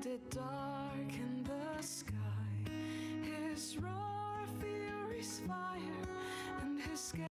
it dark in the sky. His roar of fury's fire and his scale.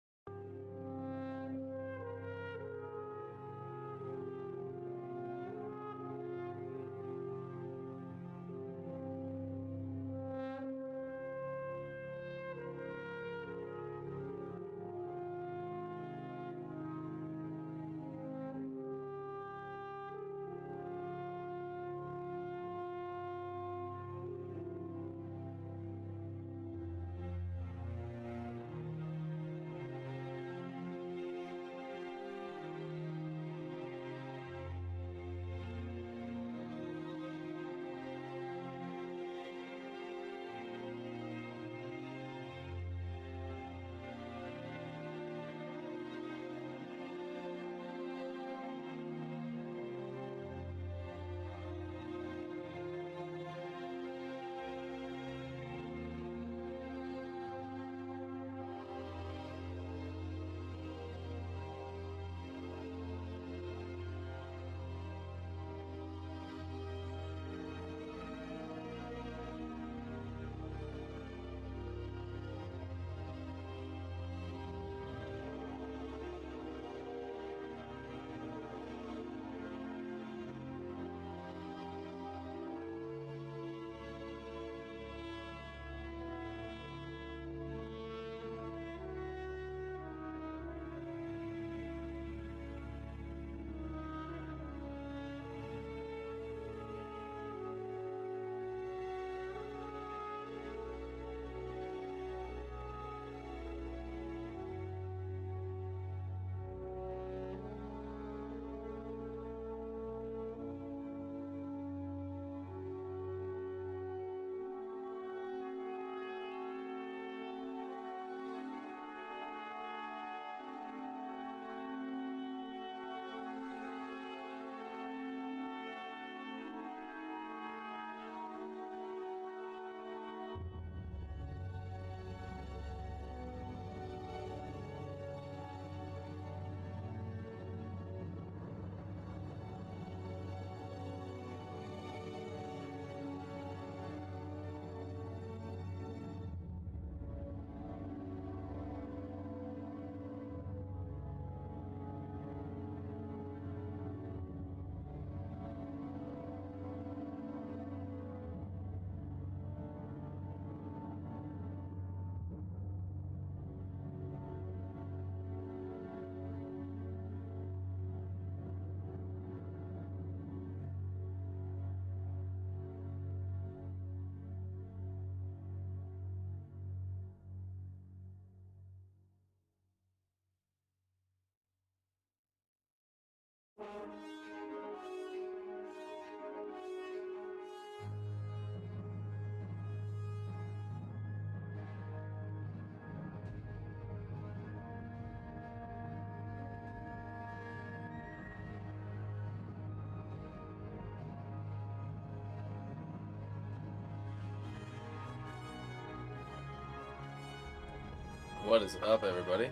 What is up, everybody?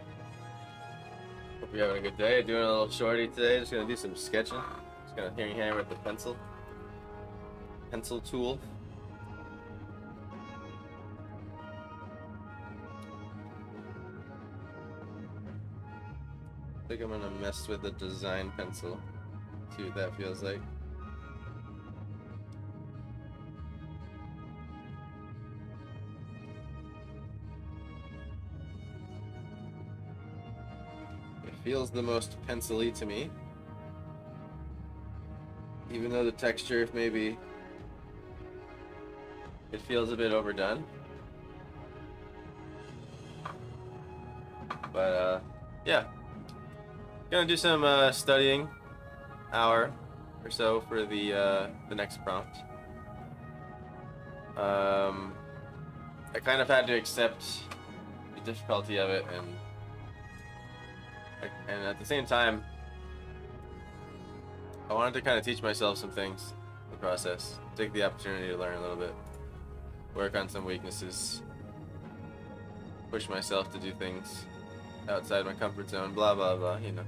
Hope you're having a good day. Doing a little shorty today. Just gonna do some sketching. Just gonna hammer with the pencil tool. I think I'm gonna mess with the design pencil. See what that feels like. It feels the most pencil-y to me. Even though the texture, maybe it feels a bit overdone. But yeah. Gonna do some studying, hour or so for the next prompt. I kind of had to accept the difficulty of it, and at the same time, I wanted to kind of teach myself some things in the process. Take the opportunity to learn a little bit, work on some weaknesses, push myself to do things outside my comfort zone, blah blah blah, you know.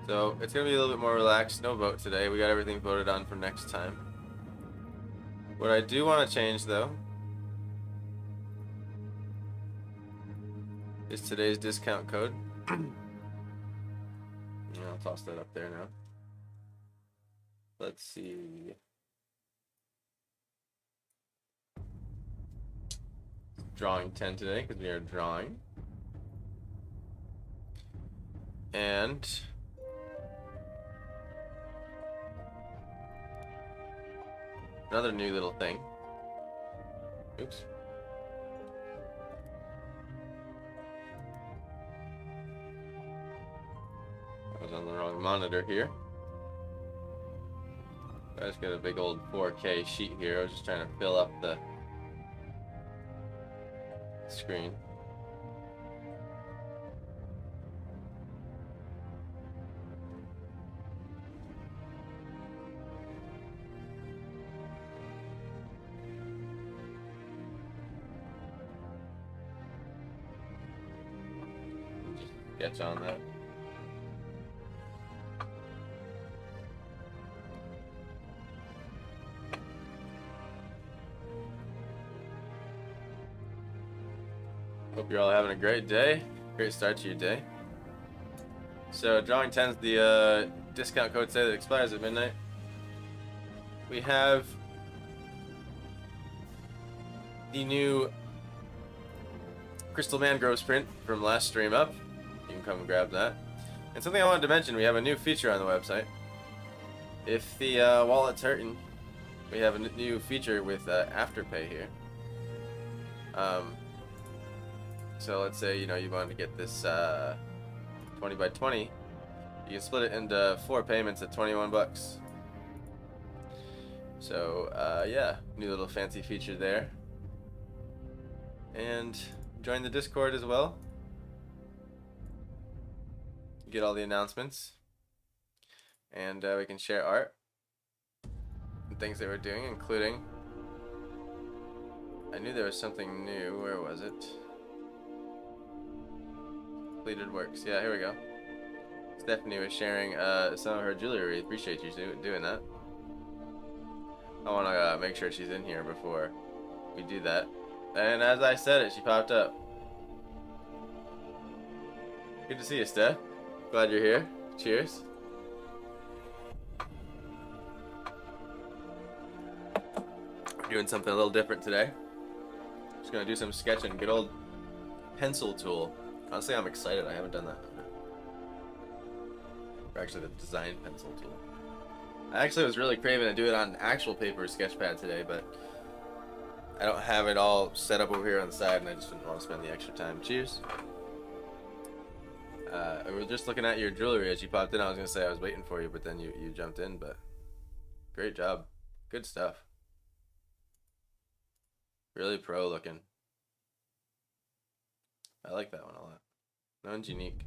So it's gonna be a little bit more relaxed. No vote today. We got everything voted on for next time. What I do want to change, though, is today's discount code. I'll toss that up there now. Let's see. Drawing 10 today because we are drawing. And another new little thing. Oops. I was on the wrong monitor here. I just got a big old 4K sheet here. I was just trying to fill up the screen. Just sketch on that. Hope you're all having a great day. Great start to your day. So drawing 10 is the discount code today that expires at midnight. We have the new Crystal Mangroves print from last stream up. You can come and grab that. And something I wanted to mention, we have a new feature on the website. If the wallet's hurting, we have a new feature with Afterpay here. So let's say, you know, you wanted to get this 20 by 20, you can split it into 4 payments at 21 bucks. So yeah, new little fancy feature there. And join the Discord as well. Get all the announcements. And we can share art and things that we're doing, including, I knew there was something new. Where was it? Completed works. Yeah, here we go. Stephanie was sharing some of her jewelry. Appreciate you doing that. I want to make sure she's in here before we do that. And as I said it, she popped up. Good to see you, Steph. Glad you're here. Cheers. We're doing something a little different today. Just gonna do some sketching. Good old pencil tool. Honestly, I'm excited. I haven't done that. Or actually, the design pencil tool. I actually was really craving to do it on actual paper sketchpad today, but I don't have it all set up over here on the side, and I just didn't want to spend the extra time. Cheers. We were just looking at your jewelry as you popped in. I was gonna say I was waiting for you, but then you jumped in. But great job, good stuff. Really pro looking. I like that one a lot. That one's unique.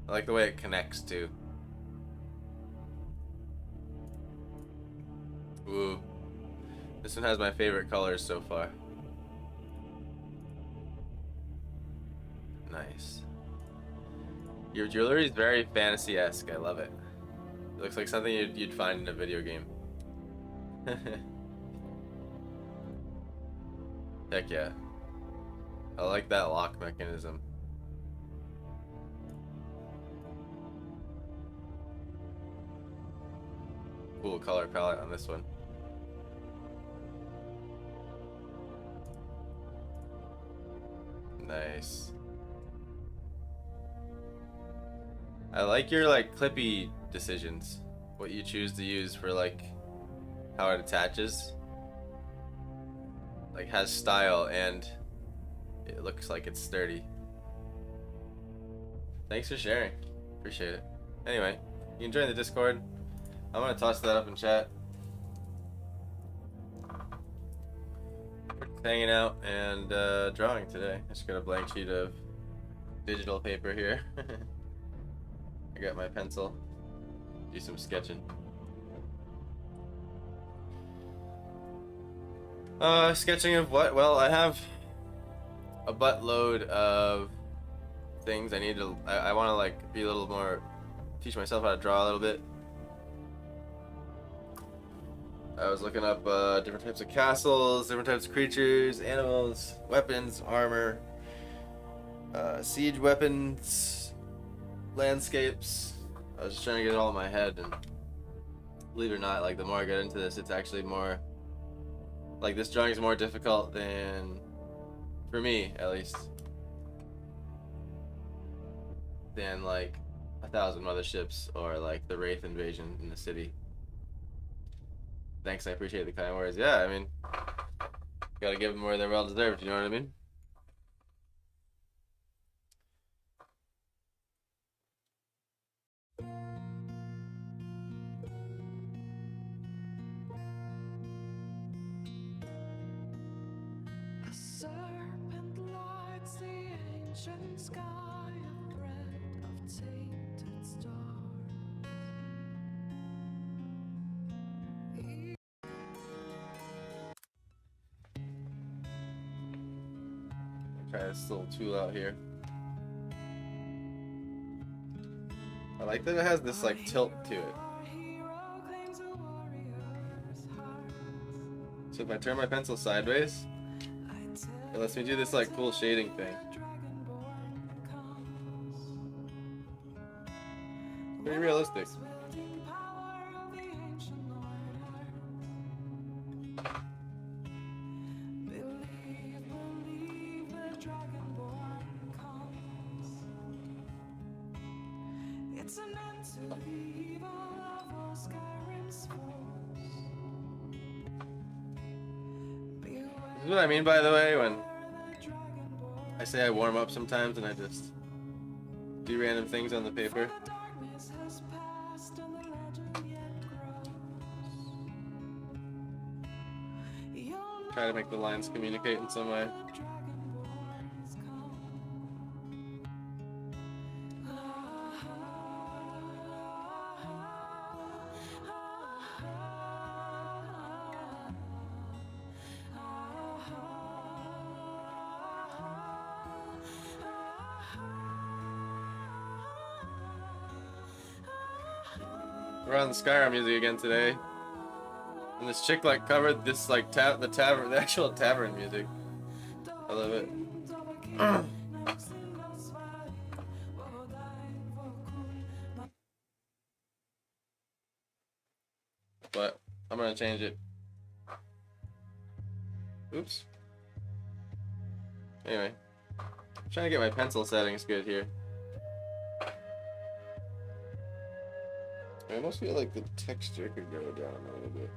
I like the way it connects too. Ooh. This one has my favorite colors so far. Nice. Your jewelry is very fantasy-esque. I love it. It looks like something you'd find in a video game. Heck yeah. I like that lock mechanism. Cool color palette on this one. Nice. I like your like clippy decisions. What you choose to use for like how it attaches. Like has style and it looks like it's sturdy. Thanks for sharing. Appreciate it. Anyway, you can join the Discord. I'm gonna toss that up in chat. We're just hanging out and drawing today. I just got a blank sheet of digital paper here. I got my pencil. Do some sketching. Sketching of what? Well, I have a buttload of things I need to. I want to like be a little more, teach myself how to draw a little bit. I was looking up different types of castles, different types of creatures, animals, weapons, armor, siege weapons, landscapes. I was just trying to get it all in my head, and believe it or not, like the more I get into this, it's actually more like this drawing is more difficult than, for me at least, than like 1,000 Motherships or like the Wraith invasion in the city. Thanks, I appreciate the kind words. Yeah, I mean, gotta give them where they're well deserved, you know what I mean? A serpent lights the ancient sky, a thread of tainted stars. Try this little tool out here. I like that it has this like tilt to it. So if I turn my pencil sideways, it lets me do this like cool shading thing. Pretty realistic. It's an end to the evil of all Skyrim's foes. This is what I mean, by the way, when I say I warm up sometimes and I just do random things on the paper. Try to make the lines communicate in some way. We're on the Skyrim music again today, and this chick like covered this like the actual tavern music. I love it. But I'm gonna change it. Oops. Anyway, I'm trying to get my pencil settings good here. I almost feel like the texture could go down a little bit.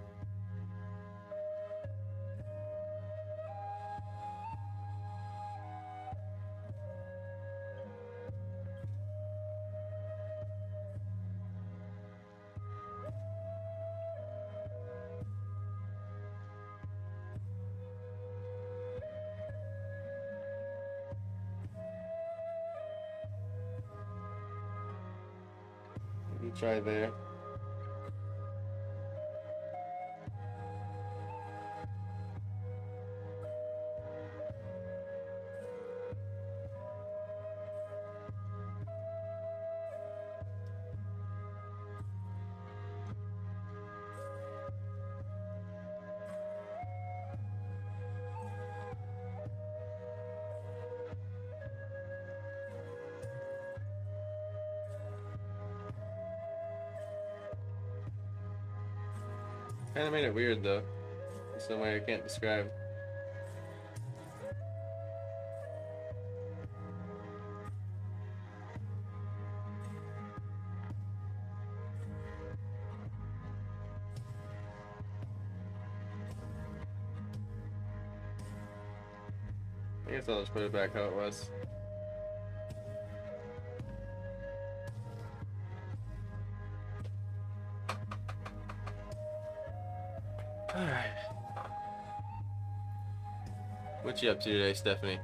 Maybe try there. Kind of made it weird though, in some way I can't describe. I guess I'll just put it back how it was. Alright. What you up to today, Stephanie?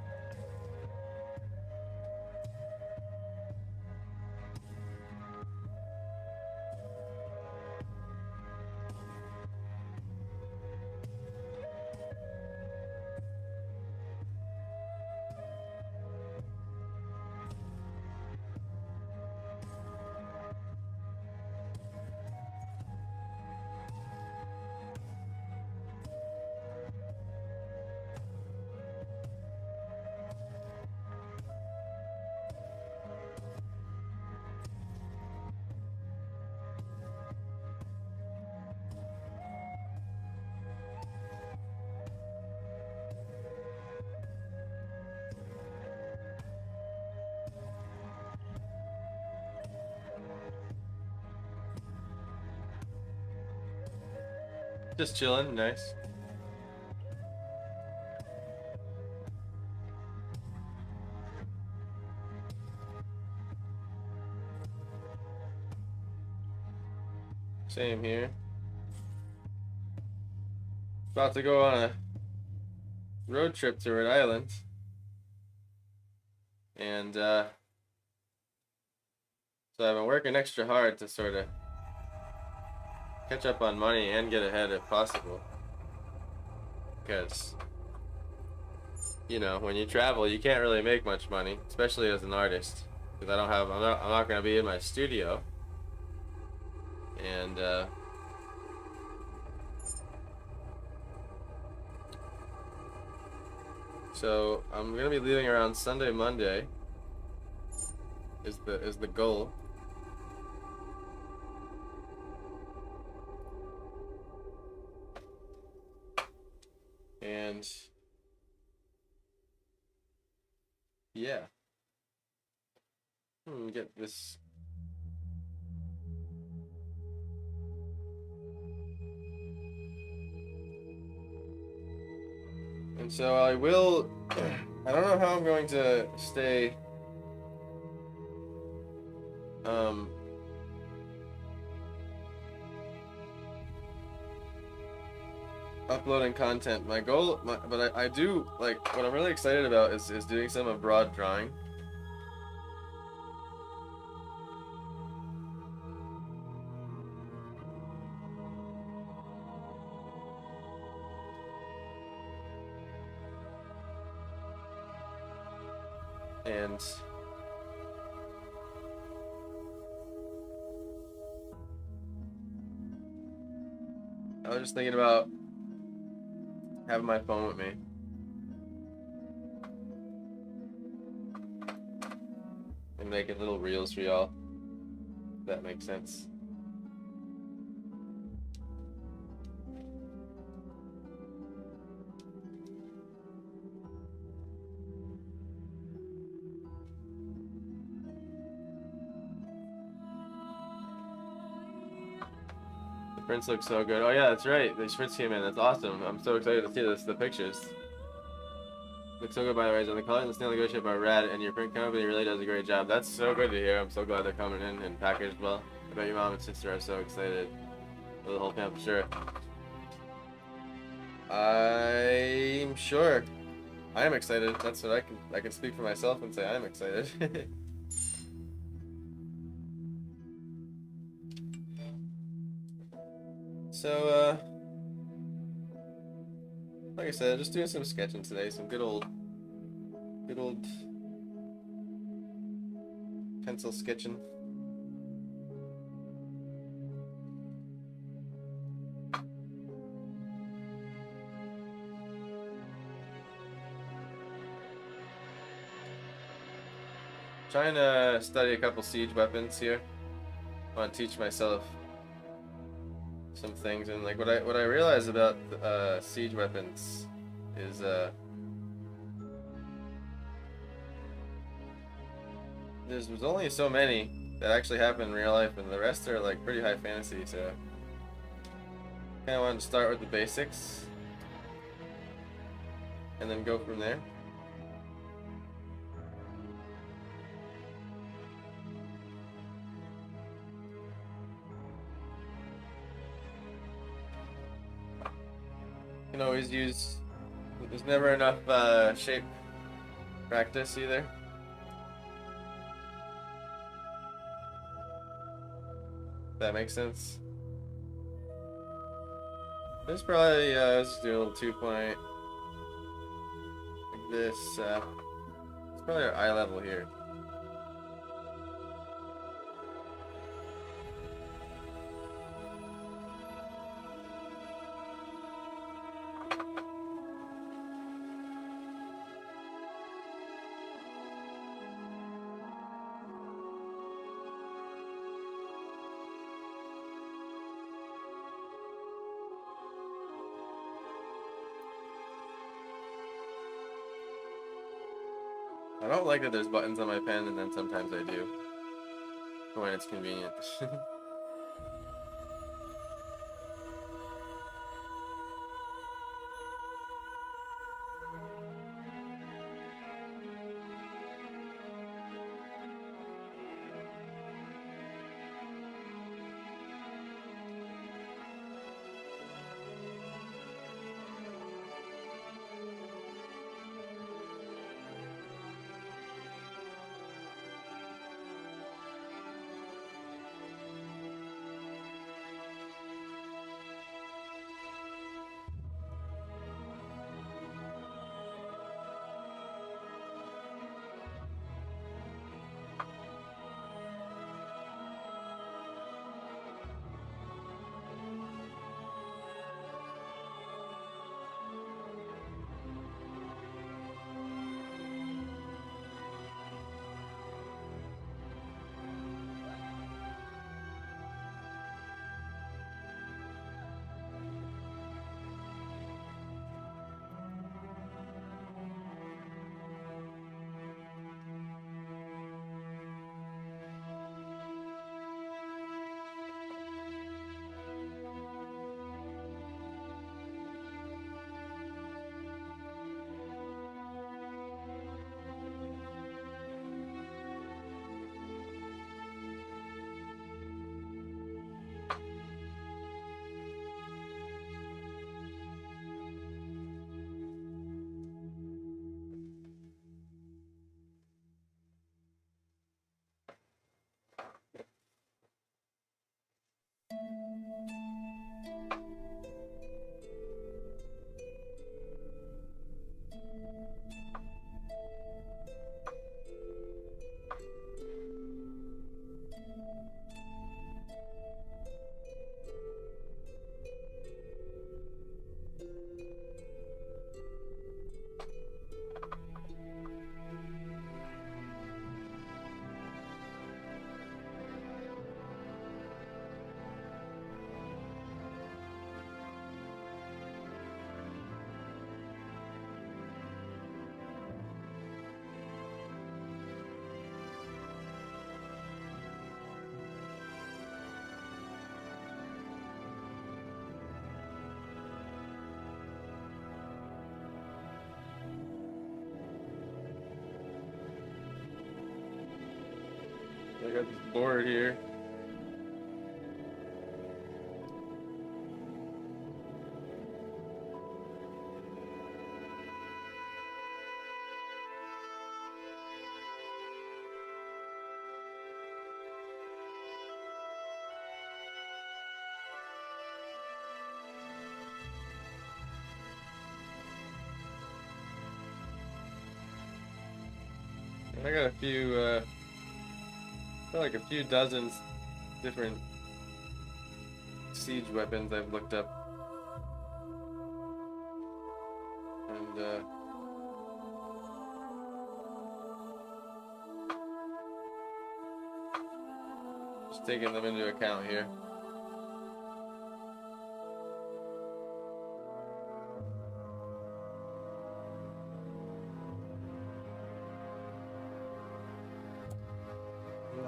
Just chilling, nice. Same here. About to go on a road trip to Rhode Island. And so I've been working extra hard to sort of catch up on money and get ahead if possible. Because, you know, when you travel, you can't really make much money, especially as an artist. Because I'm not going to be in my studio. And, so I'm going to be leaving around Sunday, Monday is the goal. And yeah. Get this. And so I will, I don't know how I'm going to stay uploading content. My goal, but I do, like, what I'm really excited about is doing some abroad drawing. And I was just thinking about having my phone with me. And making little reels for y'all. If that makes sense. The prints look so good. Oh yeah, that's right. The prints came in. That's awesome. I'm so excited to see the pictures. Looks so good by the way. And the color and the steel negotiated by Rad, and your print company really does a great job. That's so good to hear. I'm so glad they're coming in and packaged well. I bet your mom and sister are so excited for the whole camp, sure. I'm sure. I am excited. That's what I can speak for myself and say I'm excited. So like I said, just doing some sketching today, some good old pencil sketching. Trying to study a couple siege weapons here. I want to teach myself some things, and like what I realize about siege weapons is there's only so many that actually happen in real life, and the rest are like pretty high fantasy. So kind of wanted to start with the basics and then go from there. You can always use. There's never enough shape practice either. If that makes sense. There's probably let's do a little 2-point like this. It's probably our eye level here. I don't like that there's buttons on my pen, and then sometimes I do when it's convenient. I got this board here. And I got a few, like a few dozen different siege weapons I've looked up. And, just taking them into account here.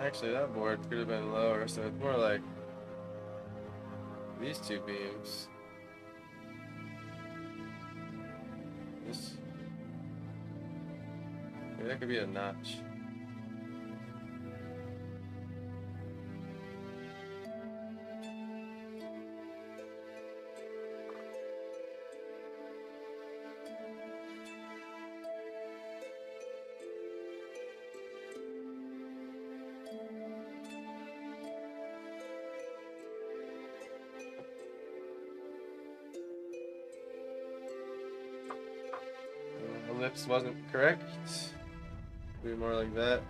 Actually, that board could have been lower, so it's more like these two beams. This. Maybe that could be a notch. Ellipse wasn't correct. Be more like that.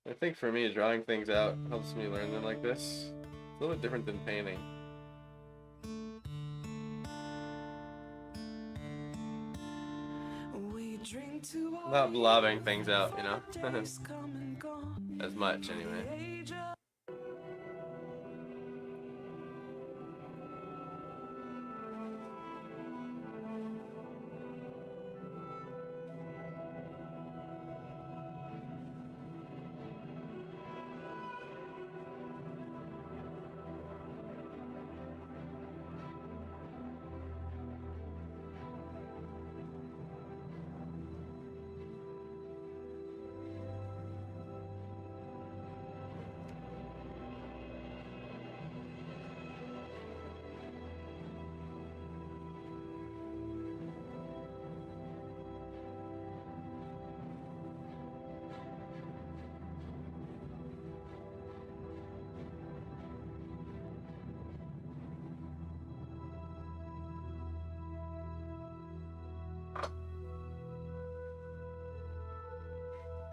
I think for me, drawing things out helps me learn them like this. It's a little bit different than painting. Not blobbing things out, you know? As much, anyway.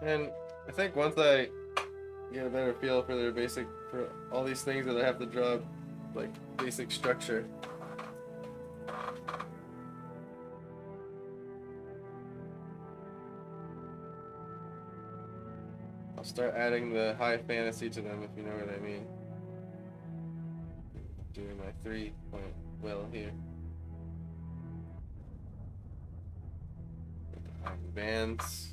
And I think once I get a better feel for for all these things that I have to draw, like basic structure. I'll start adding the high fantasy to them, if you know what I mean. Doing my 3-point will here. With the iron bands.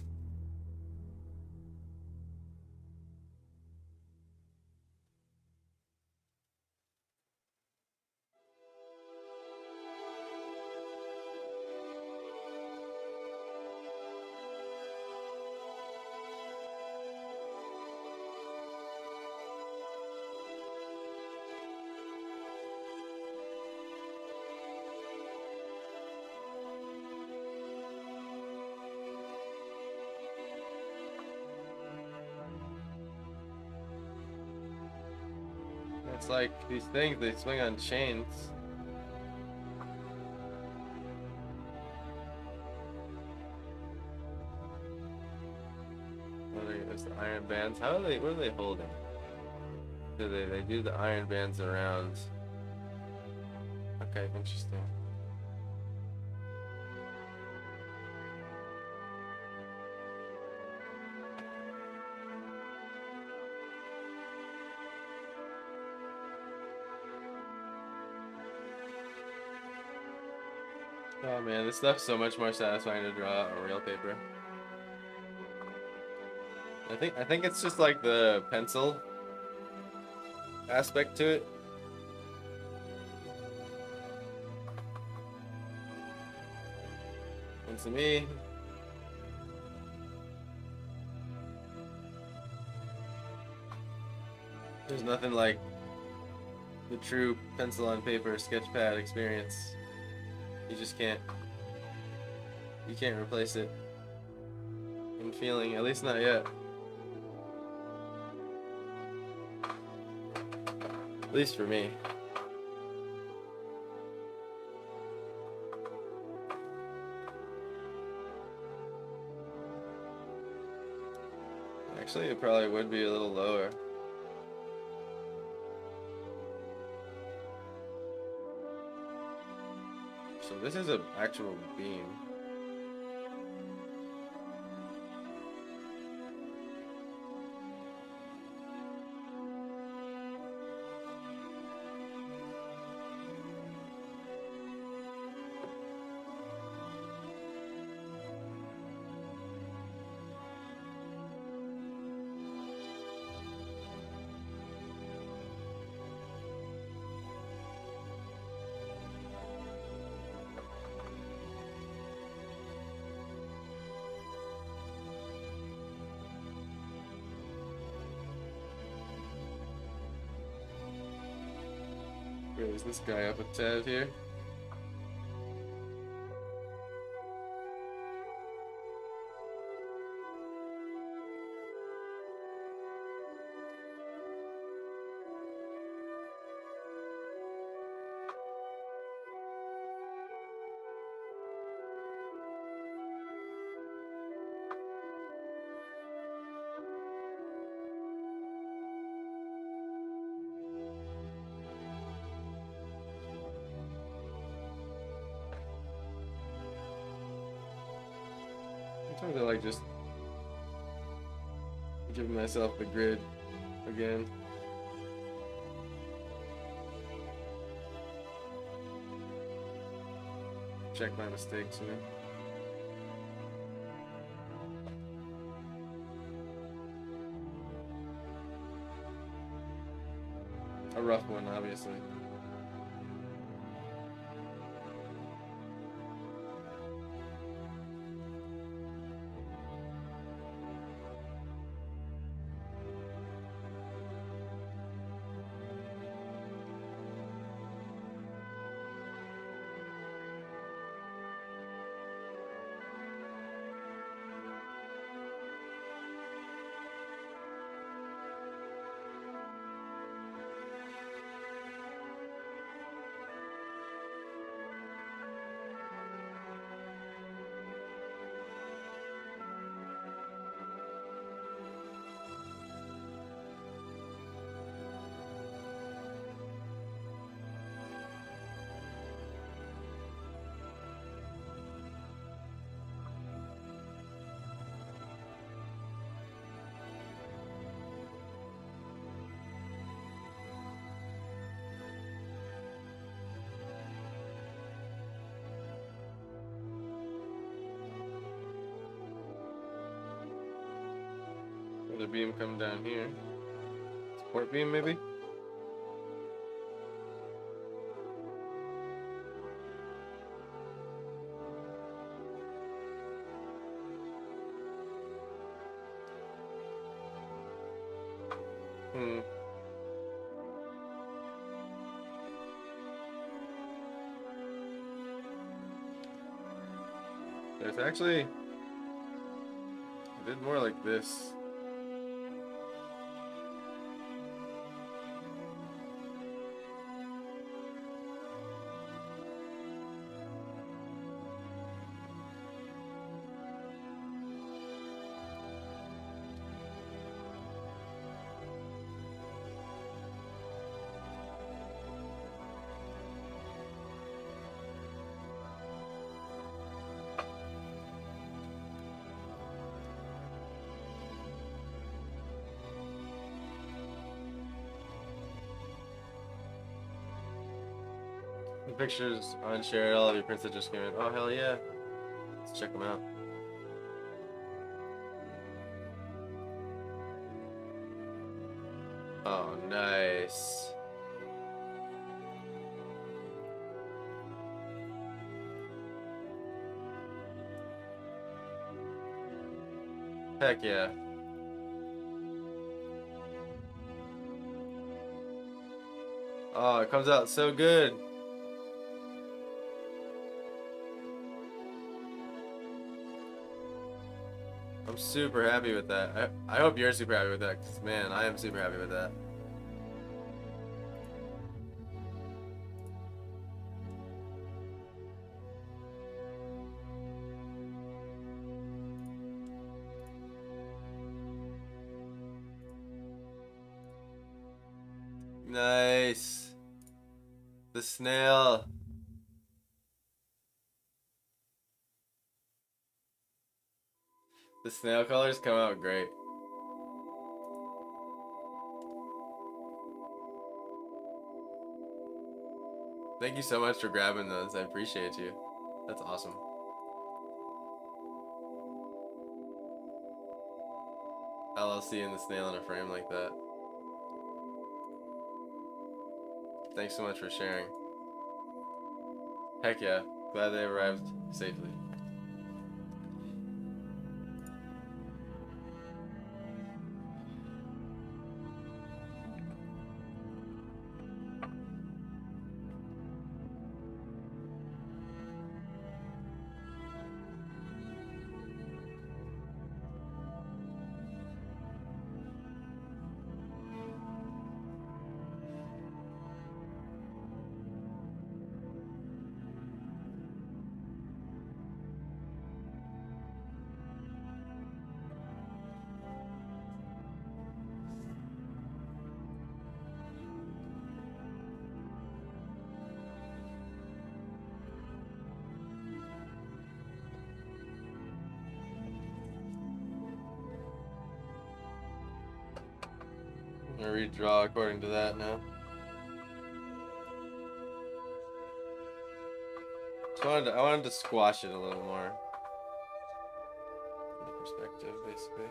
It's like these things, they swing on chains. There's the iron bands. What are they holding? They do the iron bands around. Okay, interesting. Oh man, this stuff's so much more satisfying to draw on real paper. I think it's just like the pencil aspect to it. And to me, there's nothing like the true pencil on paper sketch pad experience. You just can't replace it in feeling, at least not yet. At least for me. Actually, it probably would be a little lower. this is an actual beam. Raise this guy up a tad here. Sometimes I like just giving myself the grid again. Check my mistakes here. A rough one, obviously. Another beam come down here. Support beam, maybe? There's actually... I did more like this. The pictures aren't shared. All of your prints that just came in. Oh, hell yeah. Let's check them out. Oh, nice. Heck yeah. Oh, it comes out so good. I'm super happy with that. I hope you're super happy with that, because man, I am super happy with that. Nice. The snail. The snail colors come out great. Thank you so much for grabbing those. I appreciate you. That's awesome. LLC and the snail in a frame like that. Thanks so much for sharing. Heck yeah. Glad they arrived safely. I'm gonna redraw according to that now. I wanted to squash it a little more. Perspective, basically.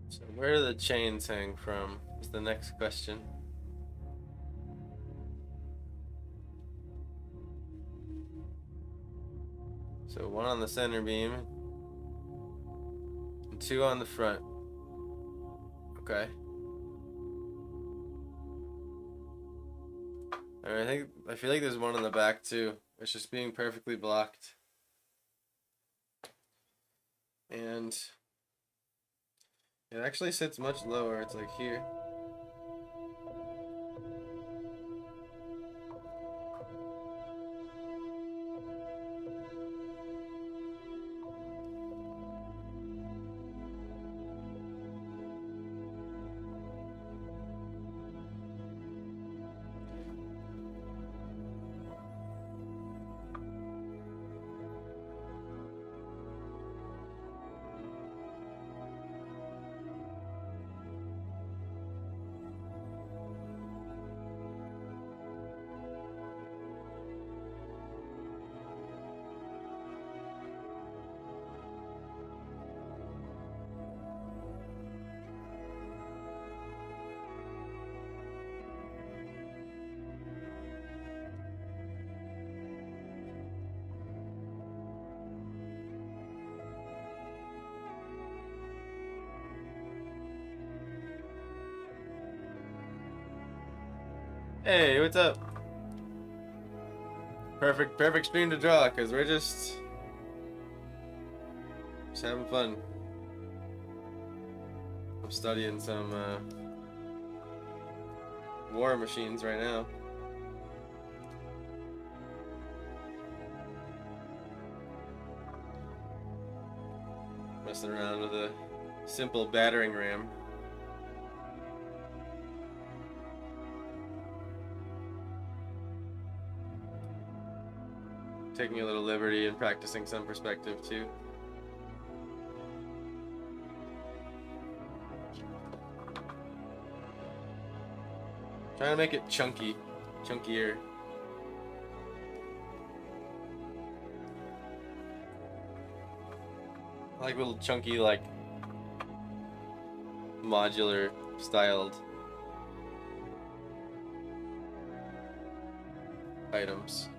So where do the chains hang from is the next question. So one on the center beam and two on the front. Okay. Alright, I feel like there's one on the back too. It's just being perfectly blocked. And it actually sits much lower. It's like here. Hey, what's up? Perfect stream to draw, cause we're just having fun. I'm studying some war machines right now. Messing around with a simple battering ram. taking a little liberty and practicing some perspective too. Trying to make it chunkier. I like little chunky, like modular styled items.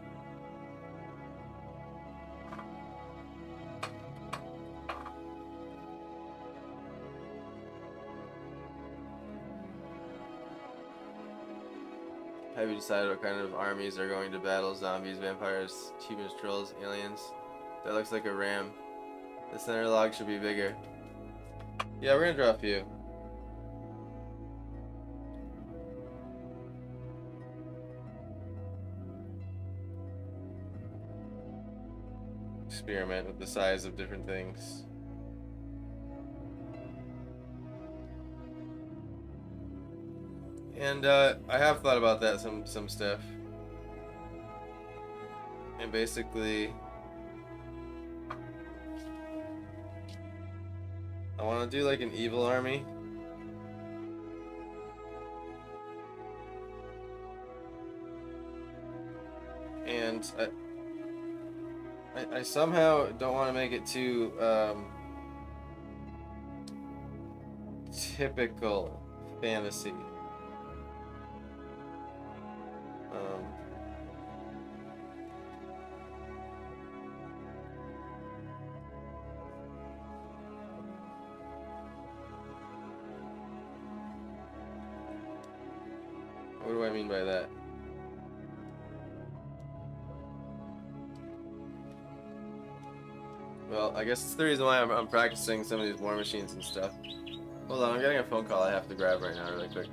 Have you decided what kind of armies are going to battle? Zombies, vampires, humans, trolls, aliens? That looks like a ram. The center log should be bigger. Yeah, we're gonna draw a few. Experiment with the size of different things. And I have thought about that some stuff. And basically I want to do like an evil army. And I somehow don't want to make it too typical fantasy. What do I mean by that? Well, I guess it's the reason why I'm practicing some of these war machines and stuff. Hold on, I'm getting a phone call I have to grab right now really quick.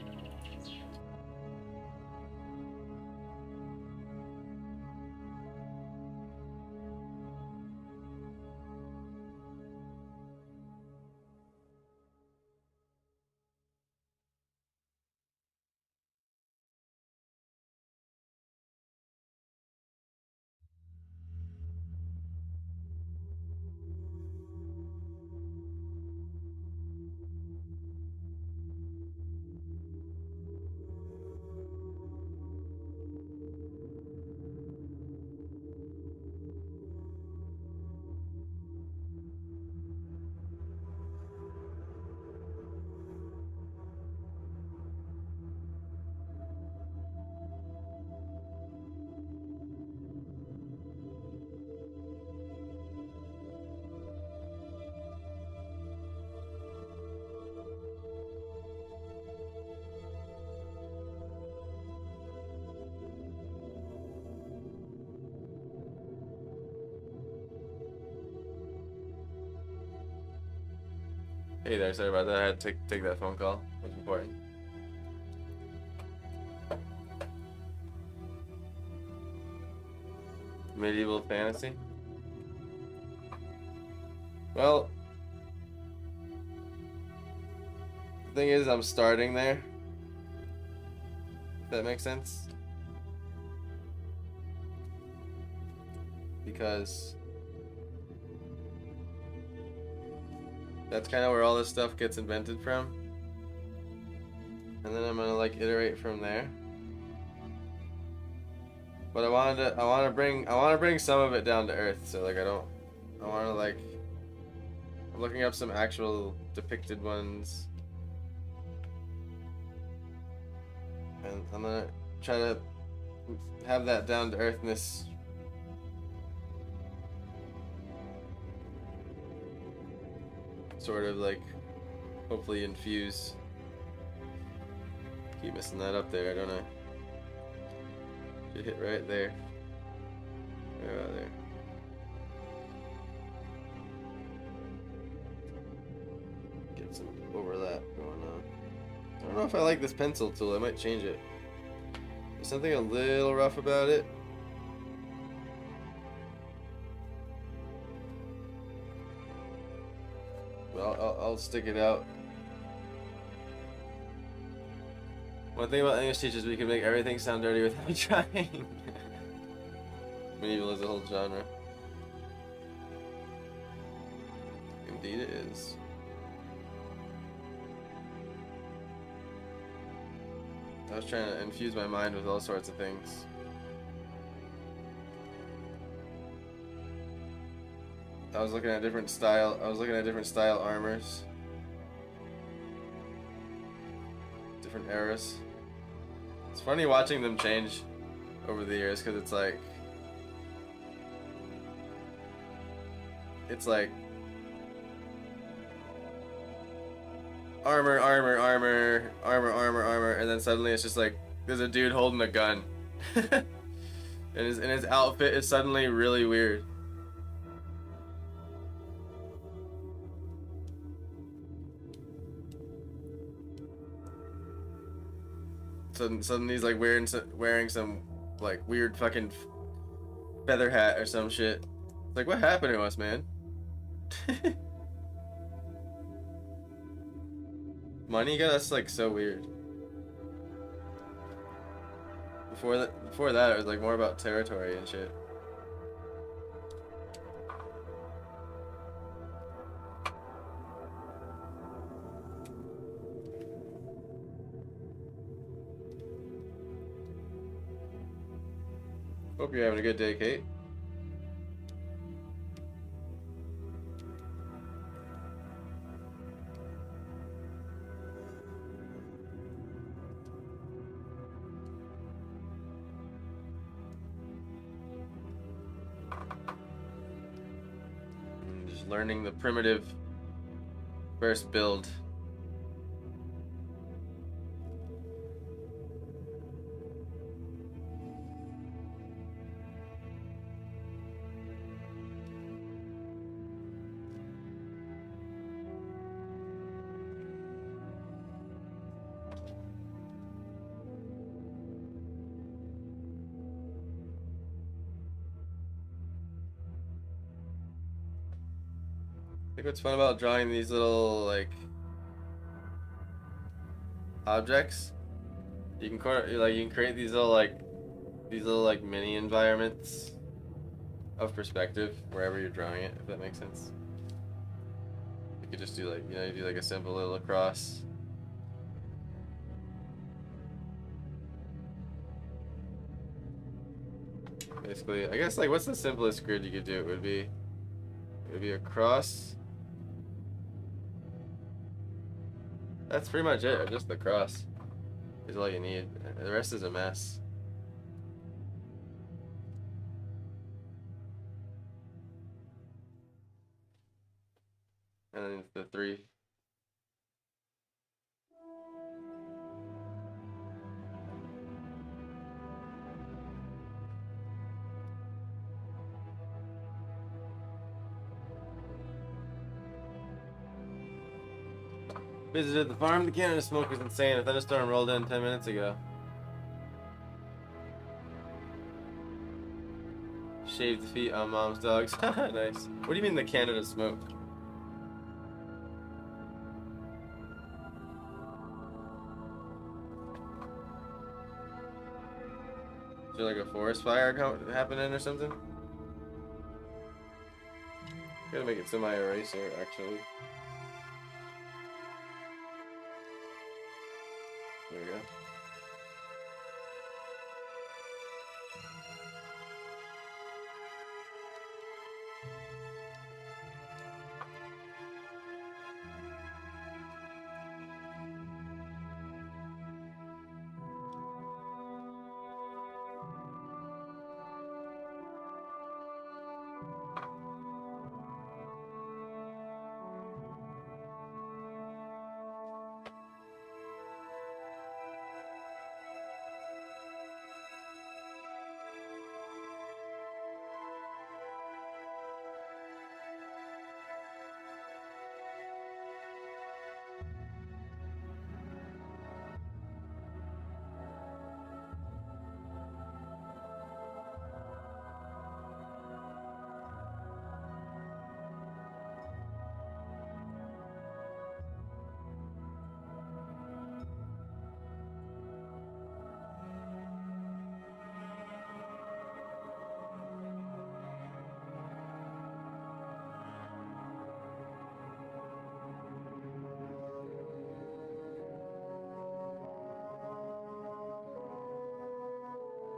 Hey there, sorry about that. I had to take that phone call. It was important. Medieval fantasy? Well, the thing is, I'm starting there. If that makes sense. Because that's kind of where all this stuff gets invented from. And then I'm gonna like iterate from there. But I want to bring some of it down to earth. So like I want to like, I'm looking up some actual depicted ones. And I'm gonna try to have that down to earthness. Sort of like, hopefully infuse. Keep missing that up there, don't I? Should hit right there. Right about there. Get some overlap going on. I don't know if I like this pencil tool. I might change it. There's something a little rough about it. Well, I'll stick it out. One thing about English teachers, we can make everything sound dirty without trying. Medieval is a whole genre. Indeed it is. I was trying to infuse my mind with all sorts of things. I was looking at different style armors. Different eras. It's funny watching them change over the years because it's like armor, and then suddenly it's just like there's a dude holding a gun. and his outfit is suddenly really weird. Suddenly he's like wearing some like weird fucking feather hat or some shit. It's like, what happened to us, man? Money got us like so weird. Before that, it was like more about territory and shit. Hope you're having a good day, Kate. I'm just learning the primitive first build. I think what's fun about drawing these little like objects, you can create these little like mini environments of perspective wherever you're drawing it, if that makes sense. You could just do like, you do like a simple little cross. Basically, I guess like what's the simplest grid you could do? It would be a cross. That's pretty much it. Just the cross is all you need. The rest is a mess. And then the three. Visited the farm. The Canada smoke was insane. A thunderstorm rolled in 10 minutes ago. Shaved the feet on mom's dogs. Nice. What do you mean the Canada smoke? Is there like a forest fire happening or something? Gotta make it semi-eraser, actually. There we go.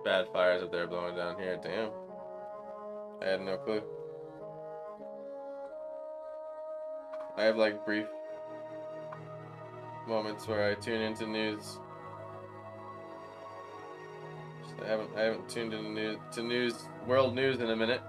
bad fires up there blowing down here. Damn. I had no clue. I have like brief moments where I tune into news. I haven't tuned into world news in a minute.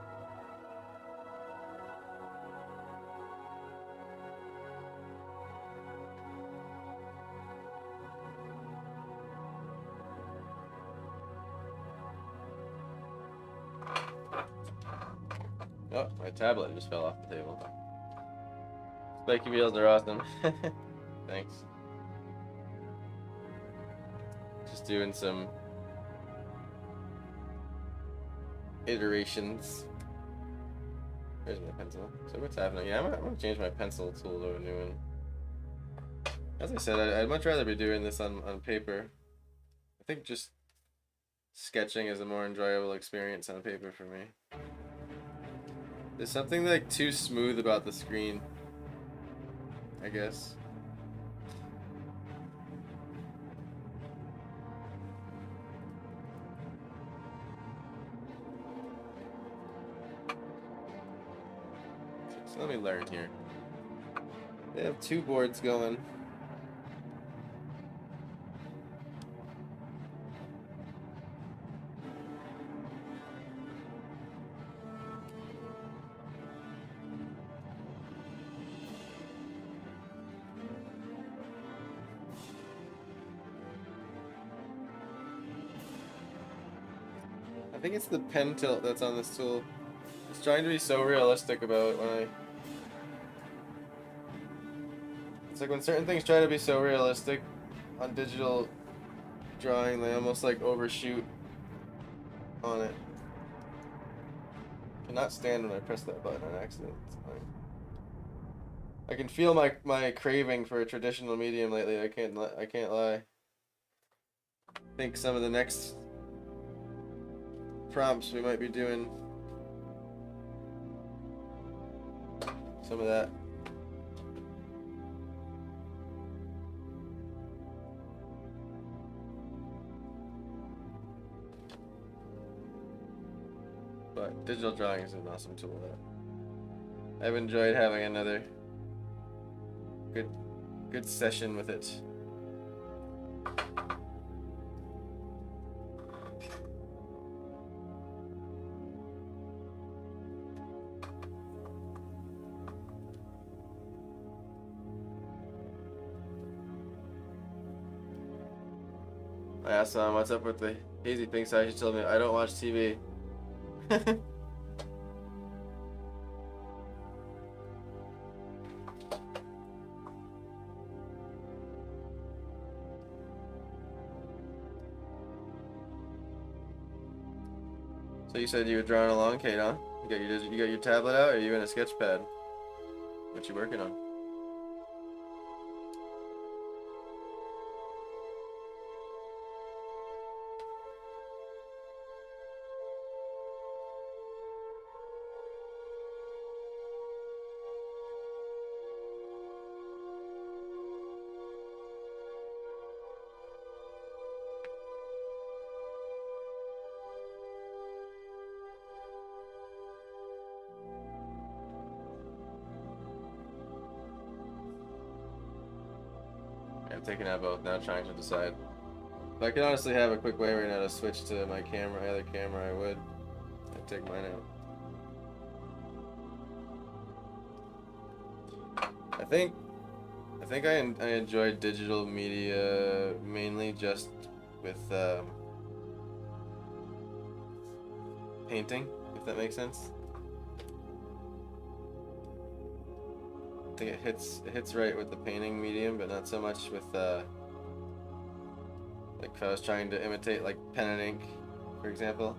Oh, my tablet just fell off the table. Spiky wheels are awesome. Thanks. Just doing some iterations. There's my pencil. So what's happening? Yeah, I'm gonna change my pencil tool to a new one. As I said, I'd much rather be doing this on paper. I think just sketching is a more enjoyable experience on paper for me. There's something like too smooth about the screen, I guess. So let me learn here. They have 2 boards going. I think it's the pen tilt that's on this tool. It's trying to be so realistic about it when I... It's like when certain things try to be so realistic on digital drawing, they almost like overshoot on it. I cannot stand when I press that button on accident. It's annoying. I can feel my craving for a traditional medium lately. I can't lie. I think some of the next prompts we might be doing some of that. But digital drawing is an awesome tool that I've enjoyed having another good session with it. I asked him what's up with the hazy pink side. She told me I don't watch TV. So you said you were drawing along, Kate, huh? You got your tablet out, or are you in a sketch pad? What you working on? I'm taking out both now, trying to decide. If I could honestly have a quick way right now to switch to my other camera, I would. I'd take mine out. I think I enjoy digital media mainly just with painting, if that makes sense. I think it hits right with the painting medium, but not so much with like if I was trying to imitate like pen and ink, for example.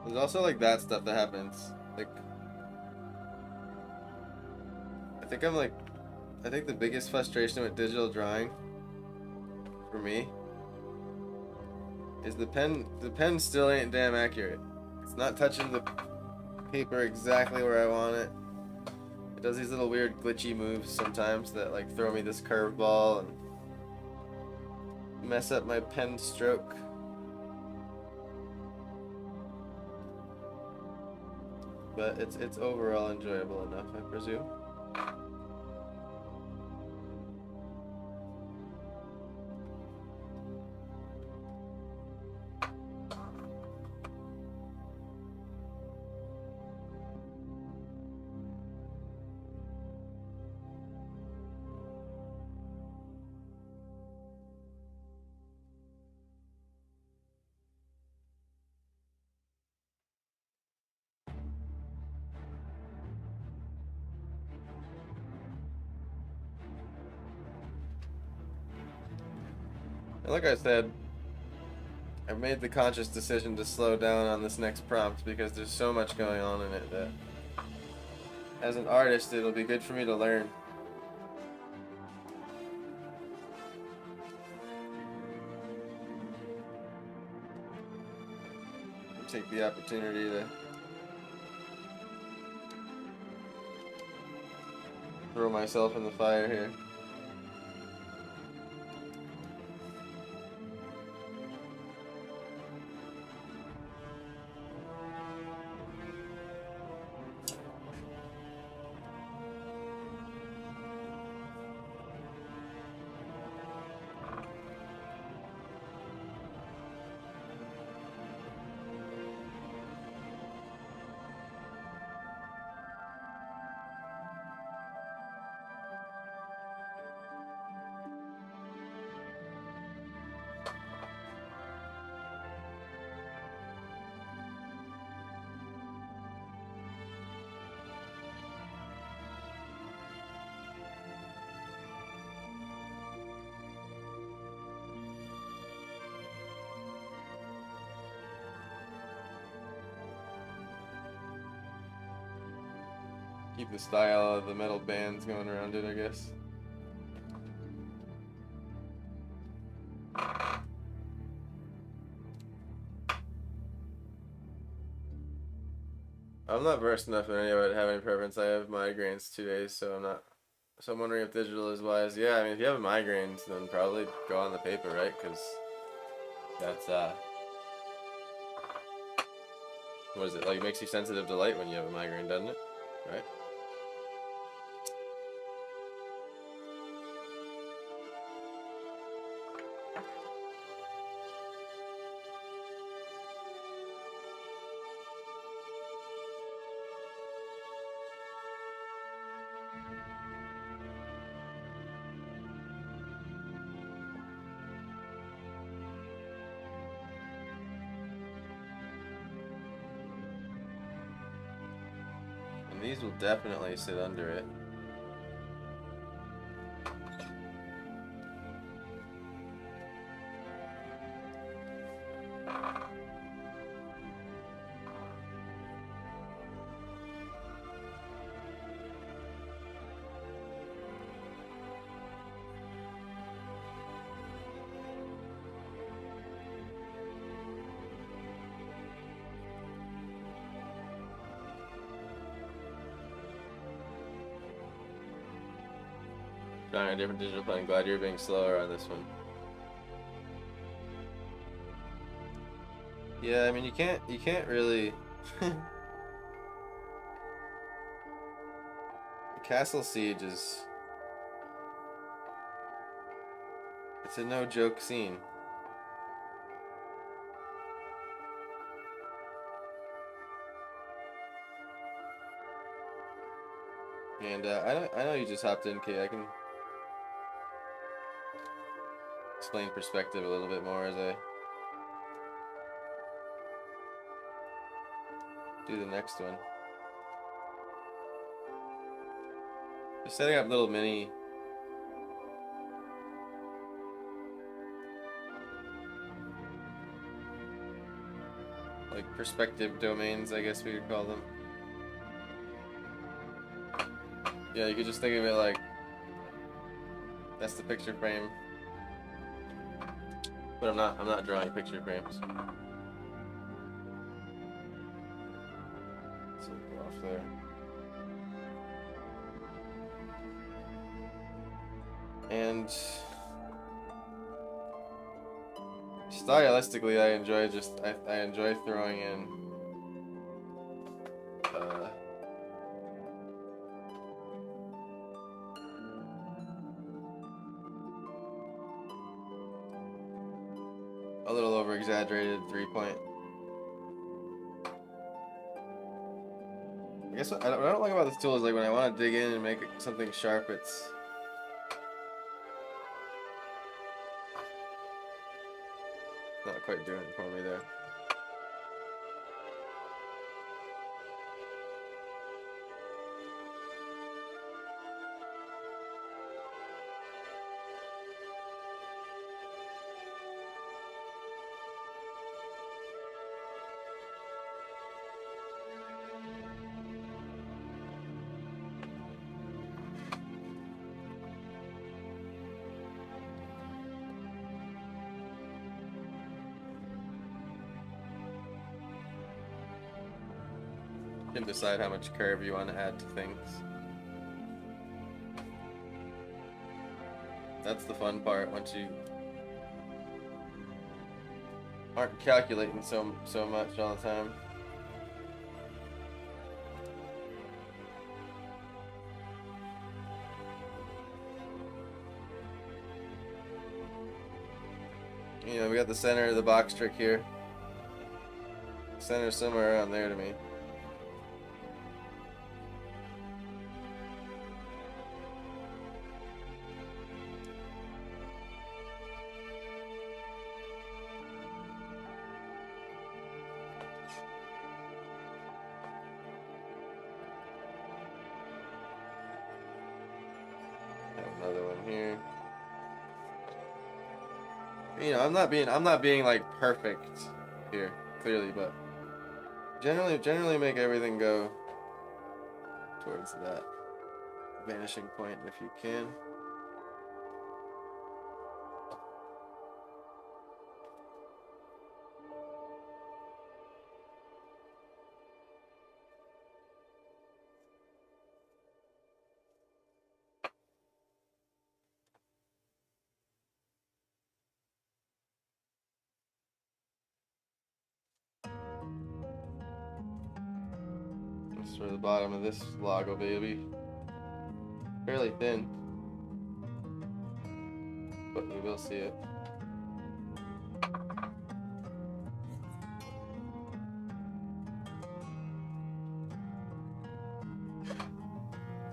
There's also like that stuff that happens. Like, I think I'm like, I think the biggest frustration with digital drawing for me is the pen still ain't damn accurate. It's not touching the paper exactly where I want it. It does these little weird glitchy moves sometimes that like throw me this curveball and mess up my pen stroke. But it's overall enjoyable enough, I presume. And like I said, I've made the conscious decision to slow down on this next prompt because there's so much going on in it that as an artist it'll be good for me to learn. Take the opportunity to throw myself in the fire here. Keep the style of the metal bands going around it, I guess. I'm not versed enough in any of it to have any preference. I have migraines 2 days, so I'm not. So I'm wondering if digital is wise. Yeah, I mean, if you have migraines, then probably go on the paper, right? Because that's what is it like? Makes you sensitive to light when you have a migraine, doesn't it? Right? And these will definitely sit under it. Trying a different digital pen. Glad you're being slower on this one. Yeah, I mean you can't really Castle Siege is it's a no joke scene. And I know you just hopped in, Kate. I can explain perspective a little bit more as I do the next one. Just setting up little mini like perspective domains, I guess we could call them. Yeah, you could just think of it like that's the picture frame. But I'm not drawing picture frames. So go off there. And stylistically, I enjoy I enjoy throwing in a little over exaggerated 3-point. I guess what I don't like about this tool is like when I want to dig in and make something sharp, it's not quite doing it for me there. You can decide how much curve you want to add to things. That's the fun part once you aren't calculating so much all the time. You know, we got the center of the box trick here. Center somewhere around there to me. Another one here. You know, I'm not being like perfect here, clearly, but generally make everything go towards that vanishing point if you can. That's where the bottom of this log will be. Fairly thin, but we will see it.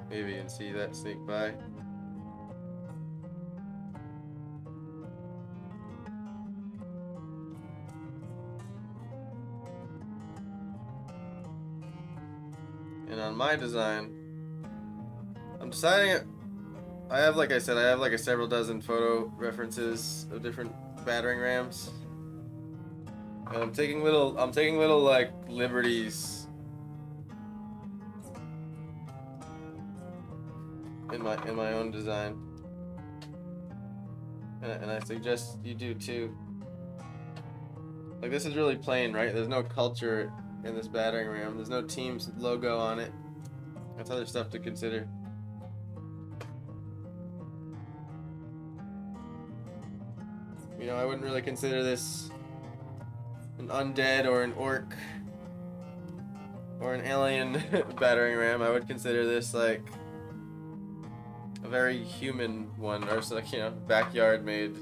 Maybe you can see that sneak by. And on my design, I'm deciding. I have, like I said, I have like a several dozen photo references of different battering rams, and I'm taking little like liberties in my own design, and I suggest you do too. Like, this is really plain, right? There's no culture in this battering ram. There's no team's logo on it. That's other stuff to consider. You know, I wouldn't really consider this an undead or an orc or an alien battering ram. I would consider this like a very human one, or so, like, you know, backyard made.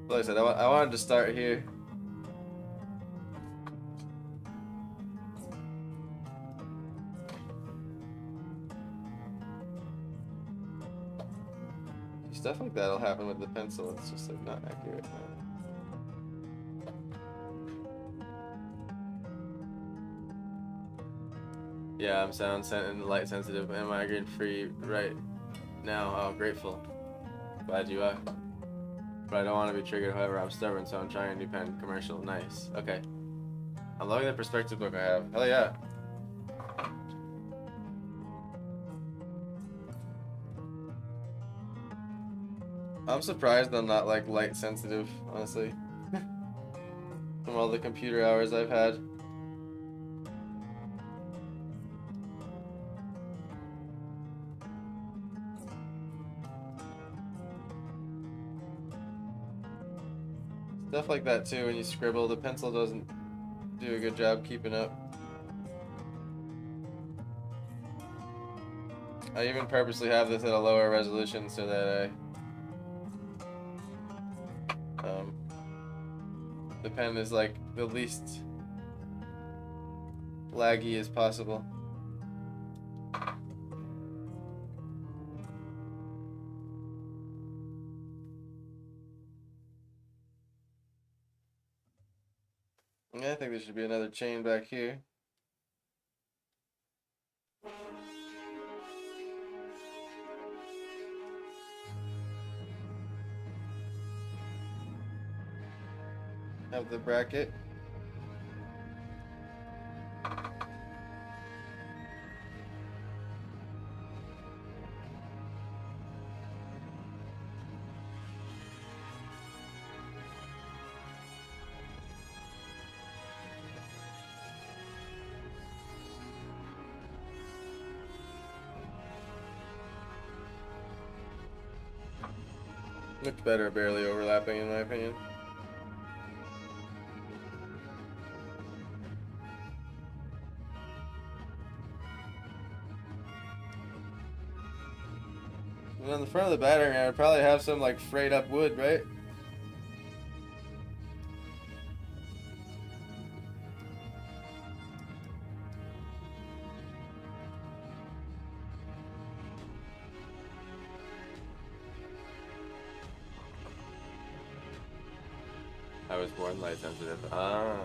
Like I said, I wanted to start here. Stuff like that'll happen with the pencil. It's just like not accurate, man. Yeah, I'm sound and light sensitive and migraine free right now. Oh, grateful. Glad you are. But I don't want to be triggered. However, I'm stubborn, so I'm trying a new pen. Commercial. Nice. Okay. I'm loving the perspective book I have. Hell yeah. I'm surprised I'm not like light sensitive, honestly. From all the computer hours I've had. Stuff like that too, when you scribble, the pencil doesn't do a good job keeping up. I even purposely have this at a lower resolution so that the pen is like the least laggy as possible. Yeah, I think there should be another chain back here. Have the bracket. Looked better barely overlapping in my opinion. And on the front of the battering ram, I probably have some like frayed up wood, right? I was born light sensitive. Ah.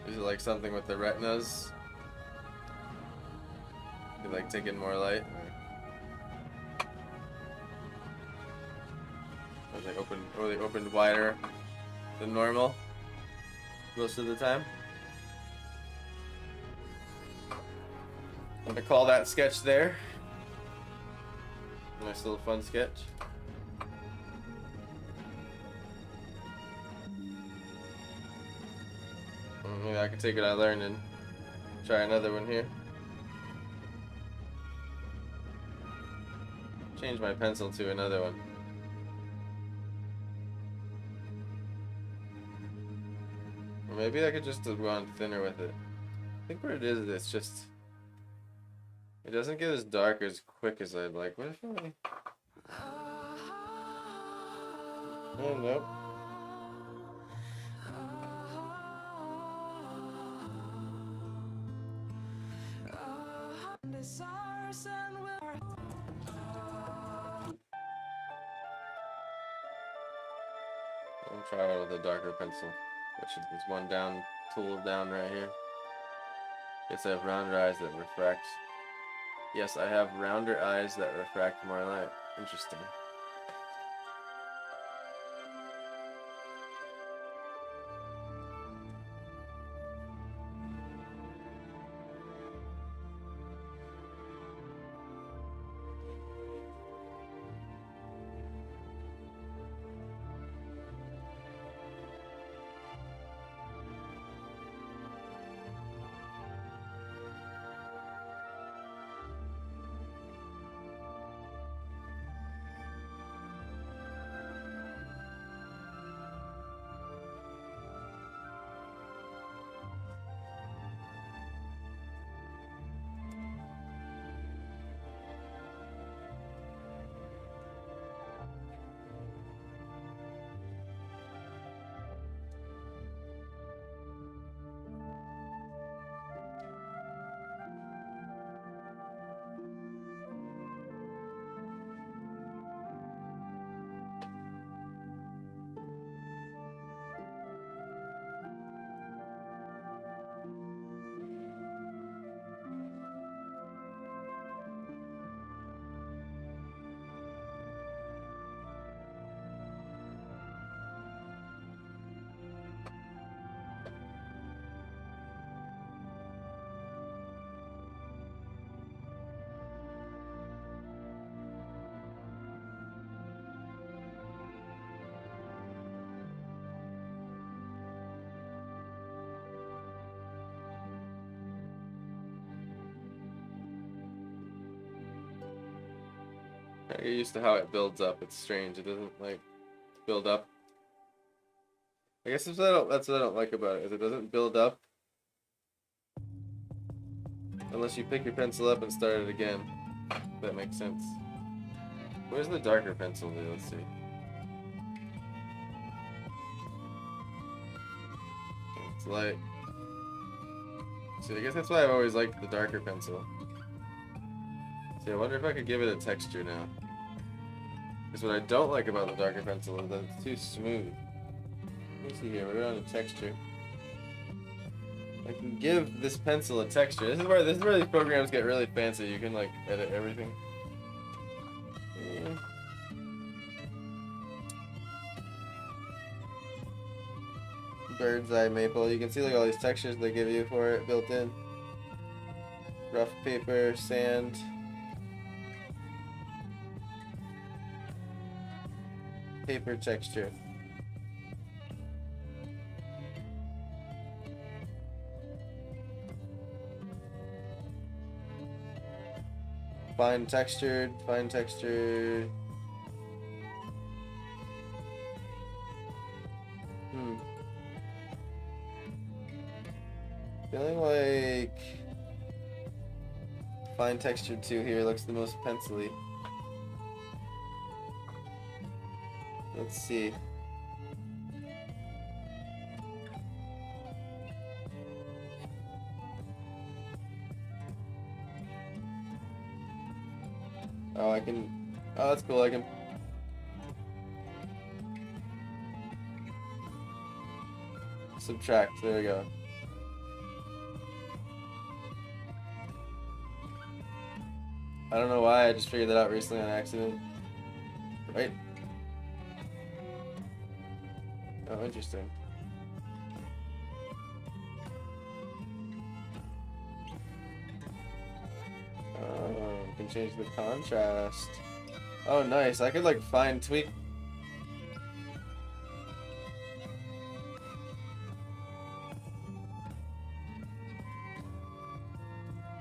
Is it like something with the retinas? You like taking more light? Or they opened wider than normal most of the time? I'm gonna call that sketch there. Nice little fun sketch. Maybe I can take what I learned and try another one here. Change my pencil to another one. Or maybe I could just go on thinner with it. I think what it is, it's just... It doesn't get as dark as quick as I'd like. What if I... Oh, nope. I'll try it with a darker pencil. Which is one down, tool down right here. Guess I have rounder eyes that refract. Yes, I have rounder eyes that refract more light. Interesting. I get used to how it builds up. It's strange. It doesn't like build up. I guess that's what I don't like about it, is it doesn't build up unless you pick your pencil up and start it again. If that makes sense. Where's the darker pencil do? Let's see. It's light. See, I guess that's why I've always liked the darker pencil. See, I wonder if I could give it a texture now. Because what I don't like about the darker pencil is that it's too smooth. Let me see here, we're on to texture. I can give this pencil a texture. This is where these programs get really fancy. You can like edit everything. Yeah. Bird's eye maple. You can see like all these textures they give you for it built in. Rough paper, sand. Paper texture. Fine textured, fine textured. Feeling like fine textured 2 here looks the most pencil-y. Let's see. Oh, I can. Oh, that's cool. I can. Subtract. There we go. I don't know why. I just figured that out recently on accident. Right? Oh, interesting. Oh, you can change the contrast. Oh, nice. I could like fine tweak.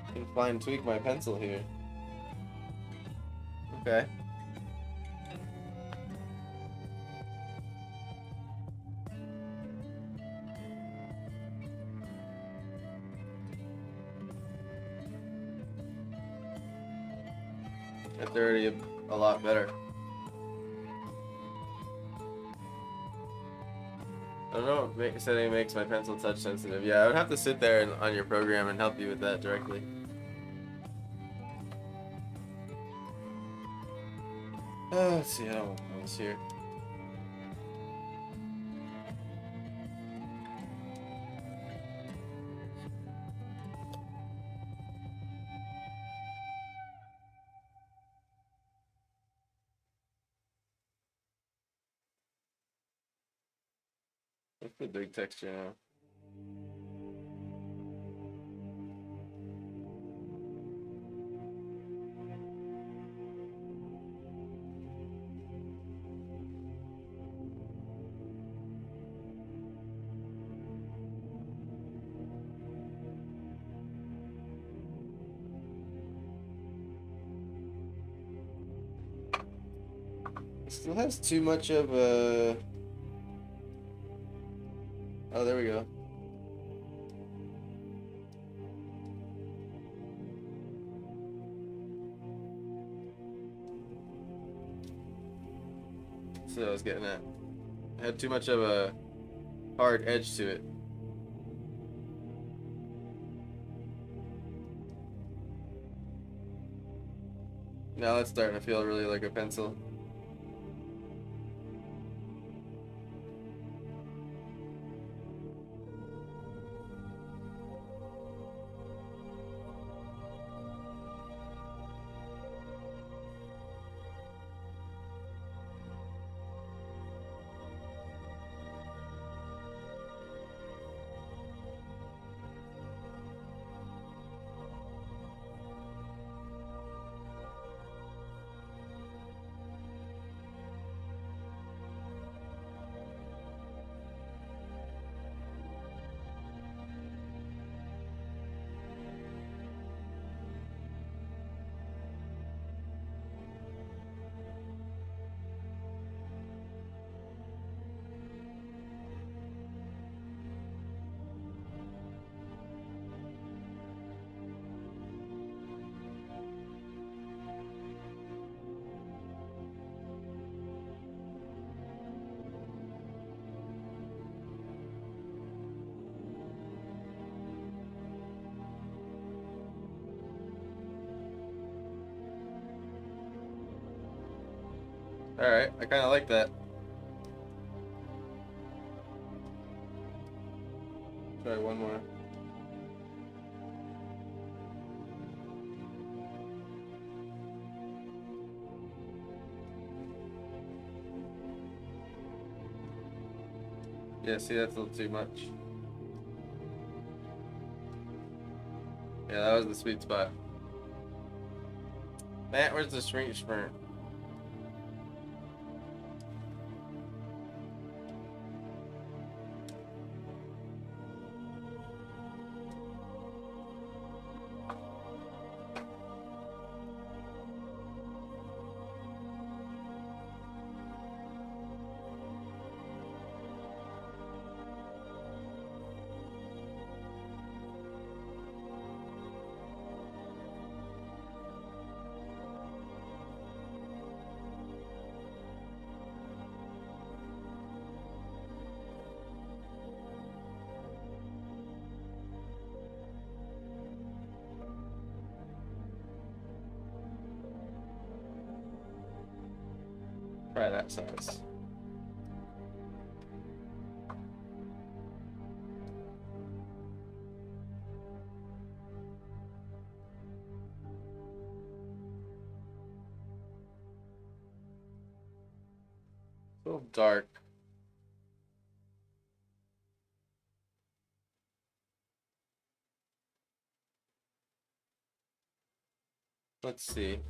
I can fine tweak my pencil here. Okay. That's already a lot better. I don't know if setting makes my pencil touch sensitive. Yeah, I would have to sit there on your program and help you with that directly. Let's see, I don't want this here. What's the big texture now? It still has too much of a... Oh, there we go. That's what I was getting at. It had too much of a hard edge to it. Now it's starting to feel really like a pencil. Alright, I kind of like that. Try one more. Yeah, see, that's a little too much. Yeah, that was the sweet spot. Matt, where's the shrink sprint? Try that size. A little dark. Let's see.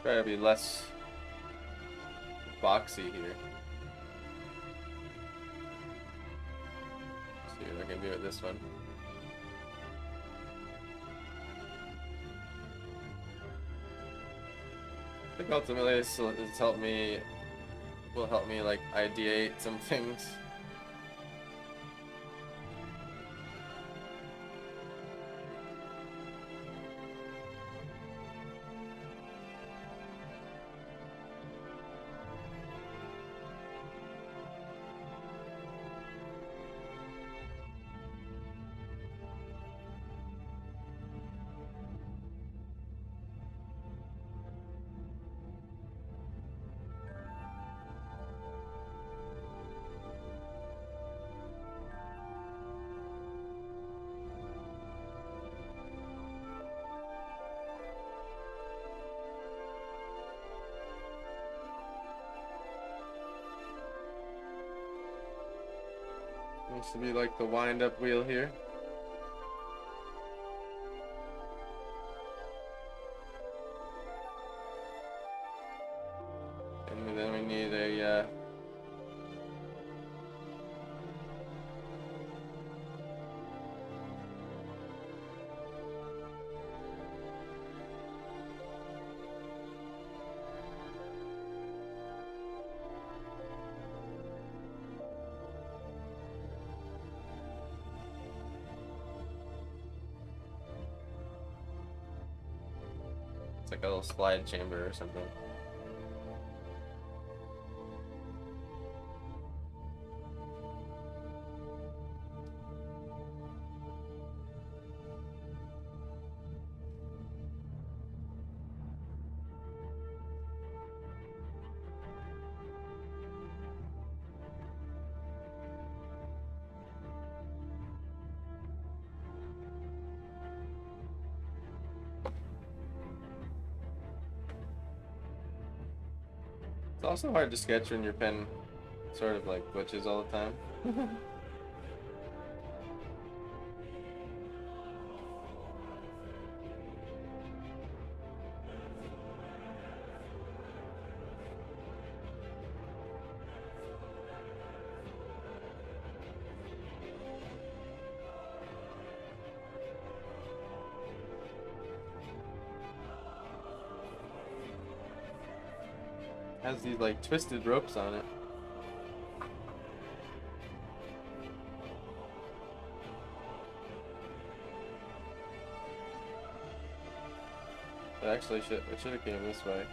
Try to be less boxy here. See what I can do with this one. I think ultimately this will help me like ideate some things. Needs to be like the wind-up wheel here. And then we need a it's like a little slide chamber or something. It's also hard to sketch when your pen sort of like glitches all the time. Has these like twisted ropes on it. Actually, it should have came this way.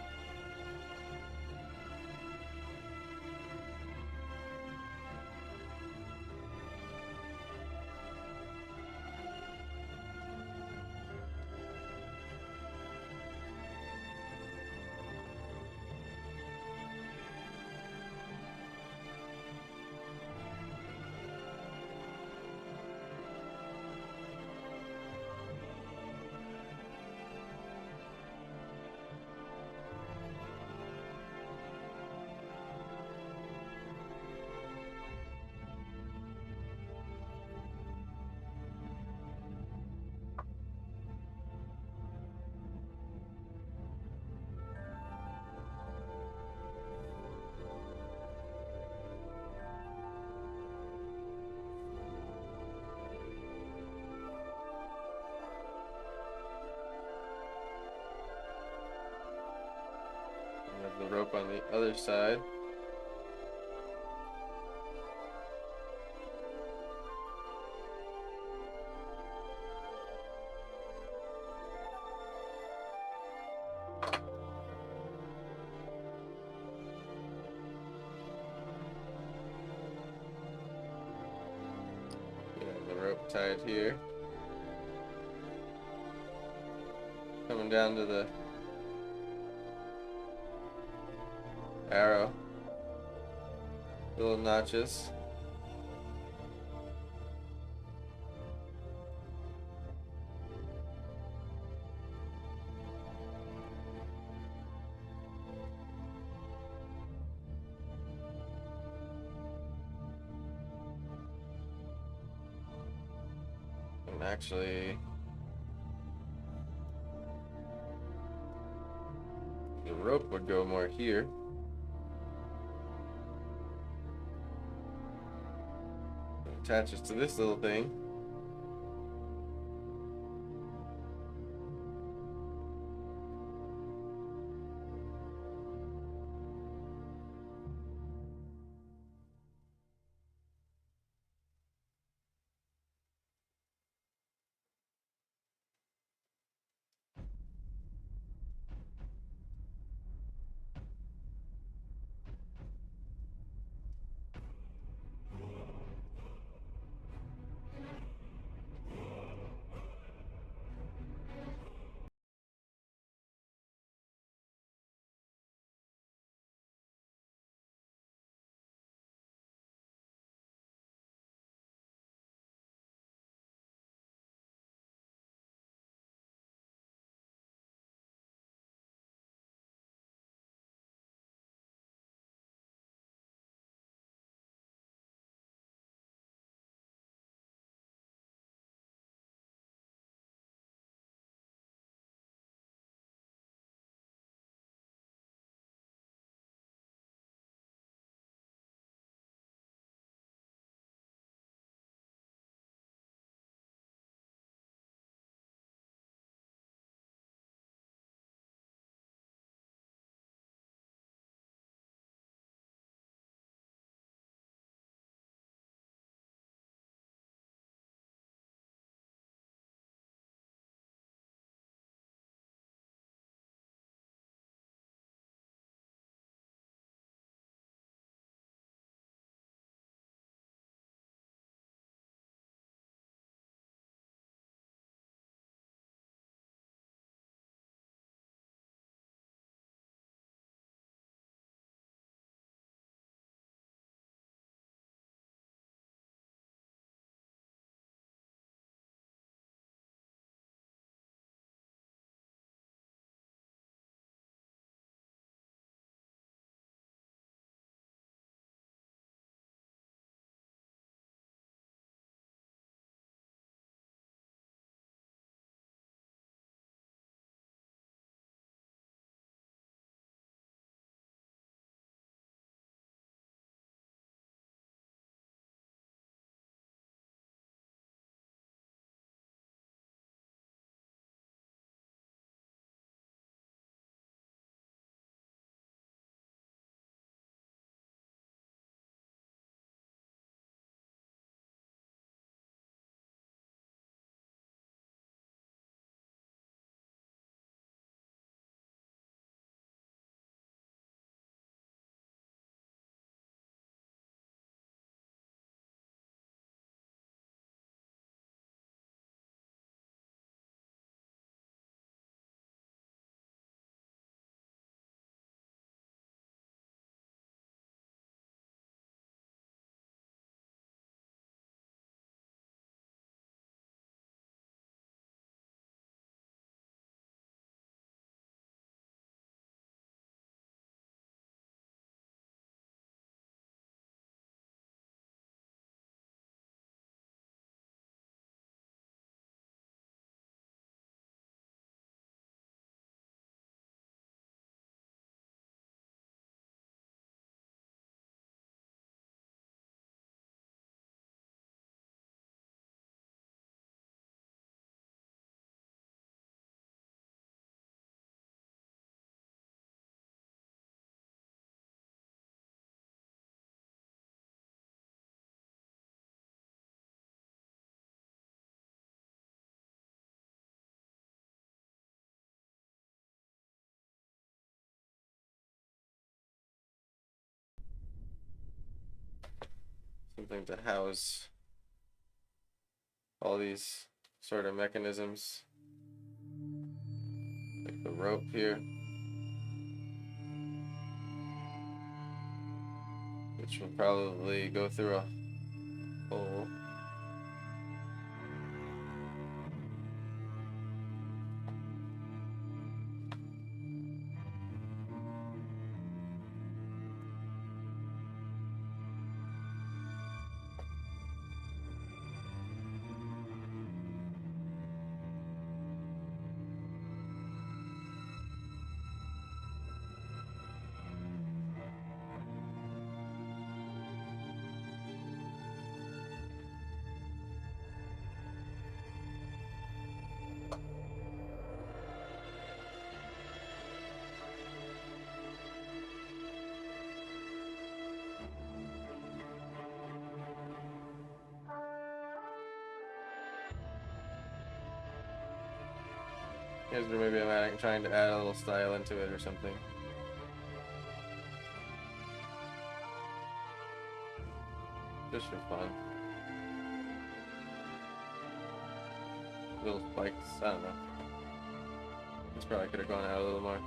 We have the rope on the other side. The rope tied here. Coming down to the arrow. Little notches. And actually, the rope would go more here. It attaches to this little thing. Something to house all these sort of mechanisms. Like the rope here. Which will probably go through a hole. Here's where maybe I'm trying to add a little style into it or something. Just for fun. Little spikes, I don't know. This probably could have gone out a little more.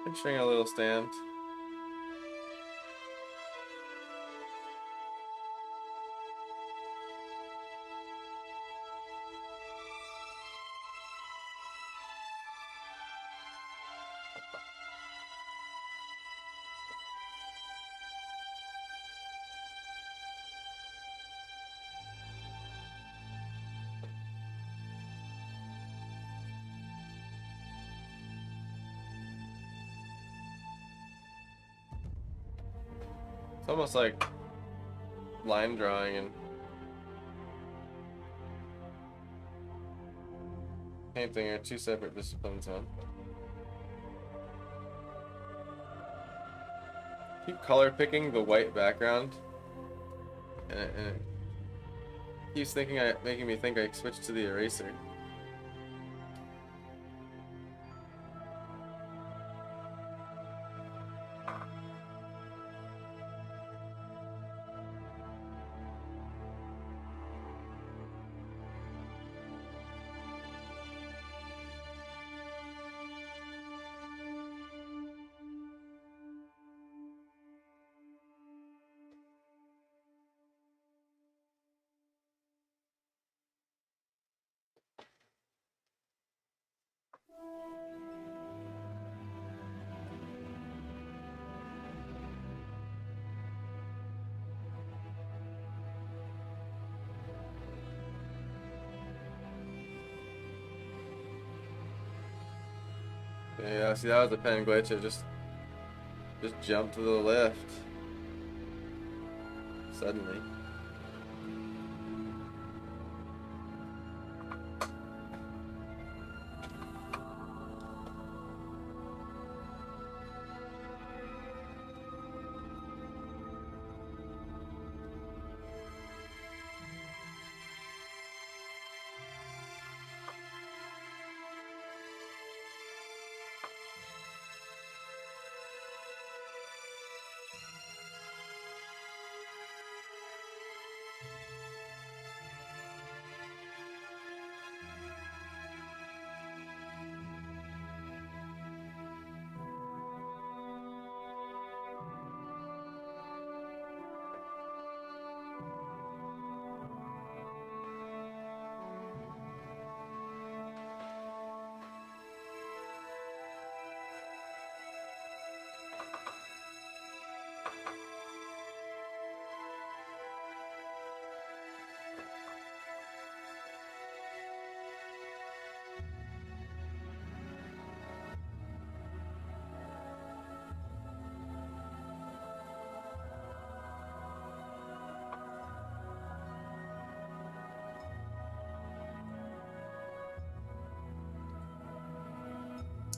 Picturing a little stand. It's almost like line drawing and painting are two separate disciplines, huh? Keep color picking the white background, and it keeps making me think I switched to the eraser. Yeah, see, that was the pen glitch. It just jumped to the left suddenly.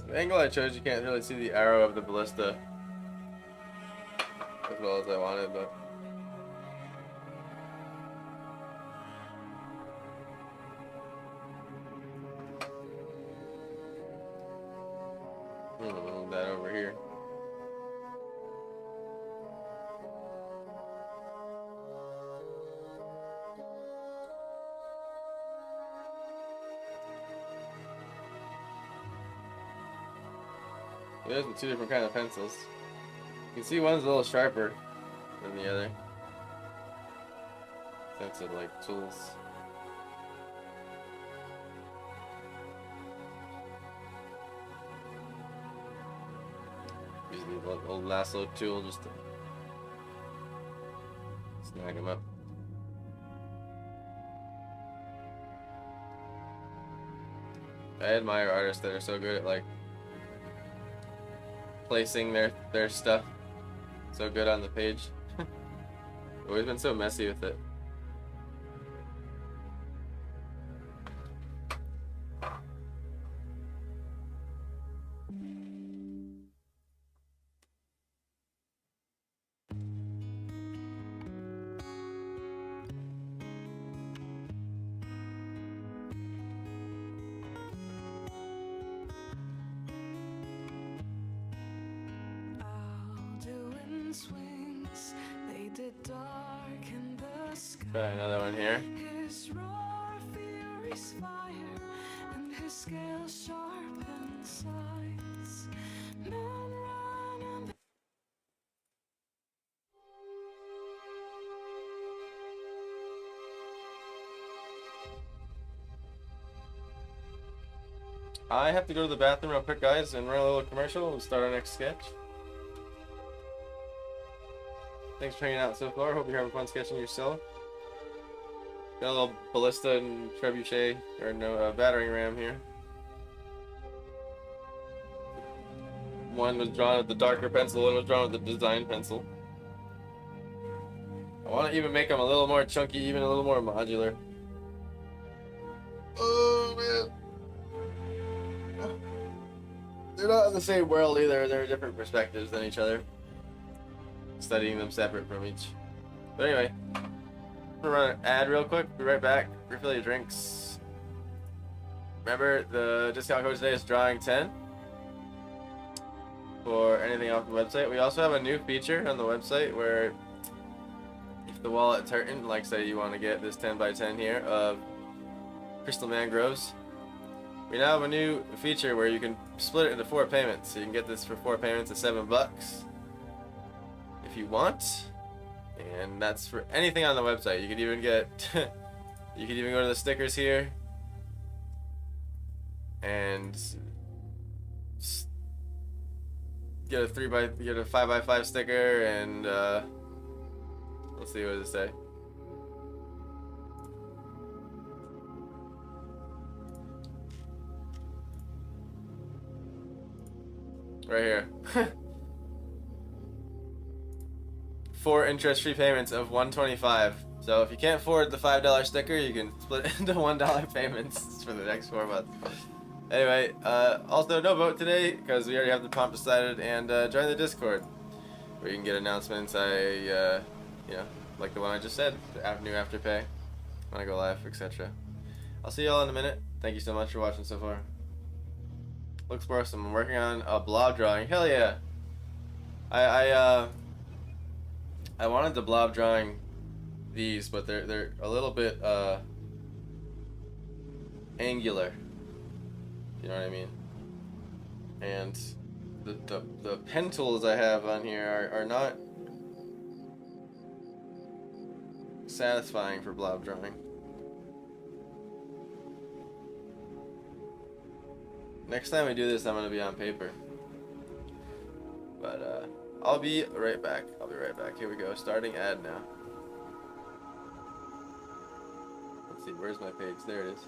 The angle I chose, you can't really see the arrow of the ballista as well as I wanted, but move that over here. There's the two different kind of pencils. You can see one's a little sharper than the other. Sense of like tools. Use the old lasso tool just to snag them up. I admire artists that are so good at like placing their stuff so good on the page. Always been so messy with it. Swings, they did dark in the sky. Try another one here. His roar fury's fire, and his scales sharp and sights. Men run and I have to go to the bathroom real quick, guys, and run a little commercial and start our next sketch. Thanks for hanging out so far. Hope you're having fun sketching yourself. Got a little ballista and trebuchet, or no, battering ram here. One was drawn with the darker pencil, one was drawn with the design pencil. I want to even make them a little more chunky, even a little more modular. Oh man. They're not in the same world either, they're different perspectives than each other. Studying them separate from each. But anyway, I'm gonna run an ad real quick, be right back. Refill your drinks. Remember, the discount code today is drawing 10 for anything off the website. We also have a new feature on the website where if the wallet's hurting, like say you want to get this 10x10 here of crystal mangroves, we now have a new feature where you can split it into 4 payments. So you can get this for 4 payments of $7 if you want, and that's for anything on the website. You could even get you could even go to the stickers here and get a 5x5 sticker, and let's see, what does it say? right here. 4 interest-free payments of $125. So if you can't afford the $5 sticker, you can split it into $1 payments for the next 4 months. Anyway, also no vote today because we already have the prompt decided, and join the Discord where you can get announcements. You know, like the one I just said, the new Afterpay, when I go live, etc. I'll see y'all in a minute. Thank you so much for watching so far. Looks awesome. I'm working on a blob drawing. Hell yeah! I wanted the blob drawing these, but they're a little bit angular. You know what I mean? And the pen tools I have on here are not satisfying for blob drawing. Next time we do this, I'm gonna be on paper. But I'll be right back. Here we go. Starting ad now. Let's see. Where's my page? There it is.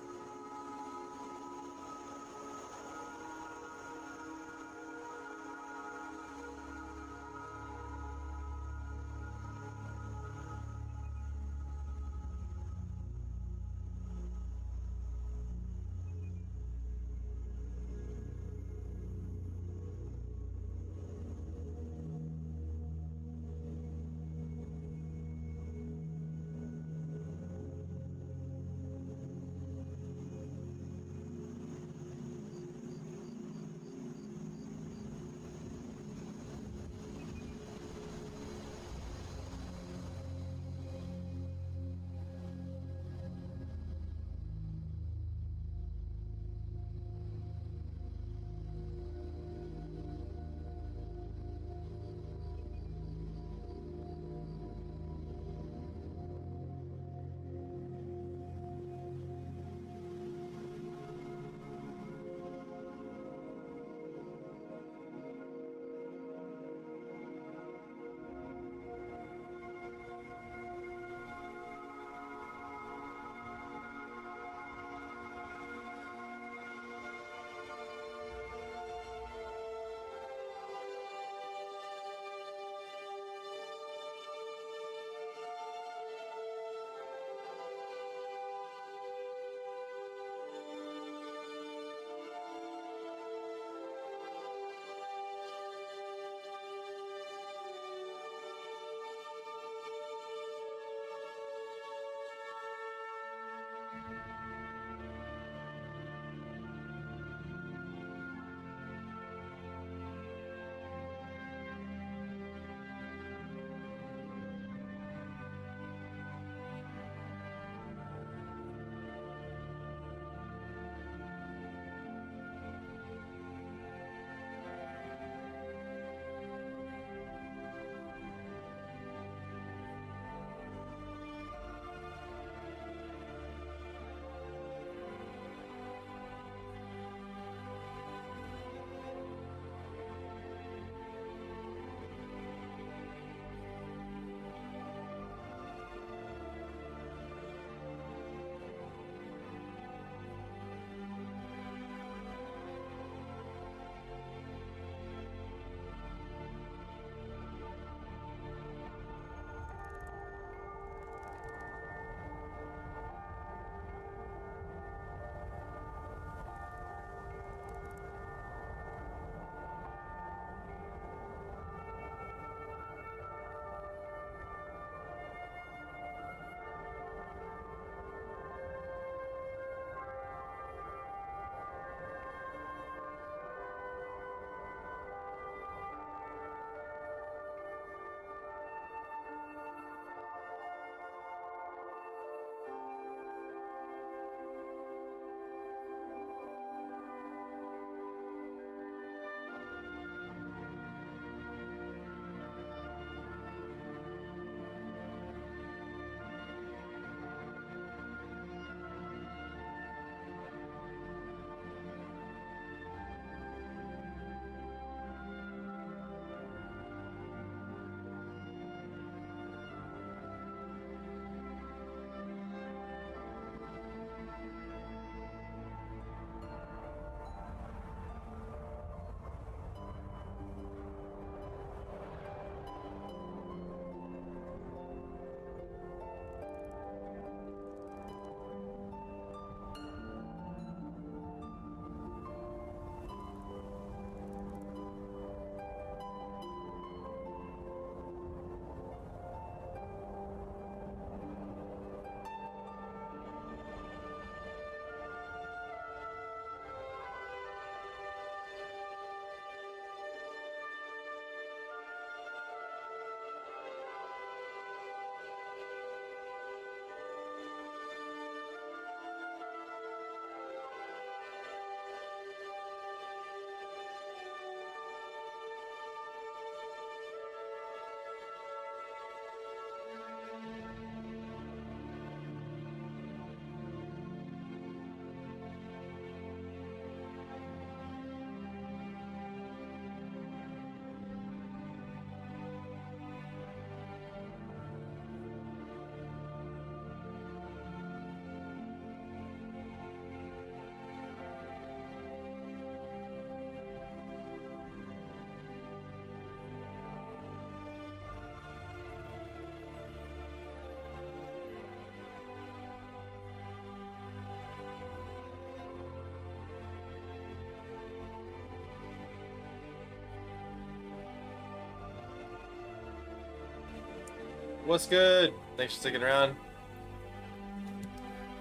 What's good? Thanks for sticking around.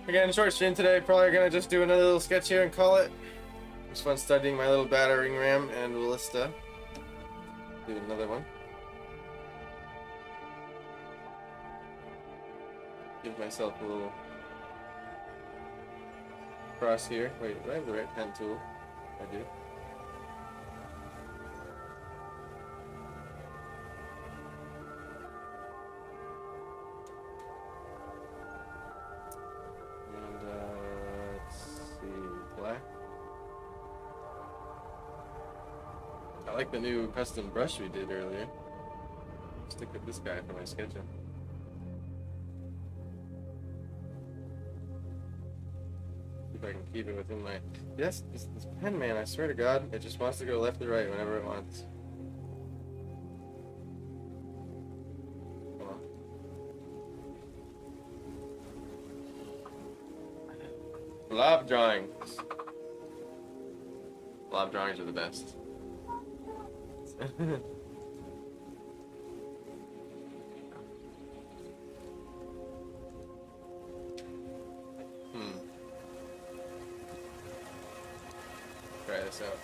Again, short stream today. Probably gonna just do another little sketch here and call it. It was fun studying my little battering ram and ballista. Do another one. Give myself a little cross here. Wait, do I have the right pen tool? I do. And let's see, black. I like the new custom brush we did earlier. Stick with this guy for my sketching. See if I can keep it within my... Yes, this pen, man, I swear to God, it just wants to go left or right whenever it wants. Come on. Blob drawings. Blob drawings are the best. Try this out.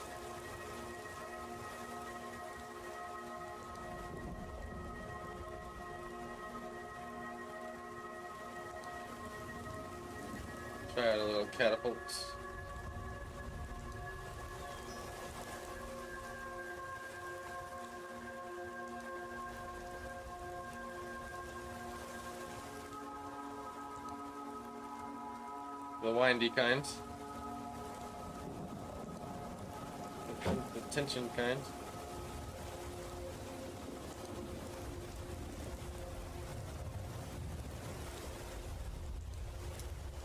Try out a little catapult. The windy kind. The tension kind.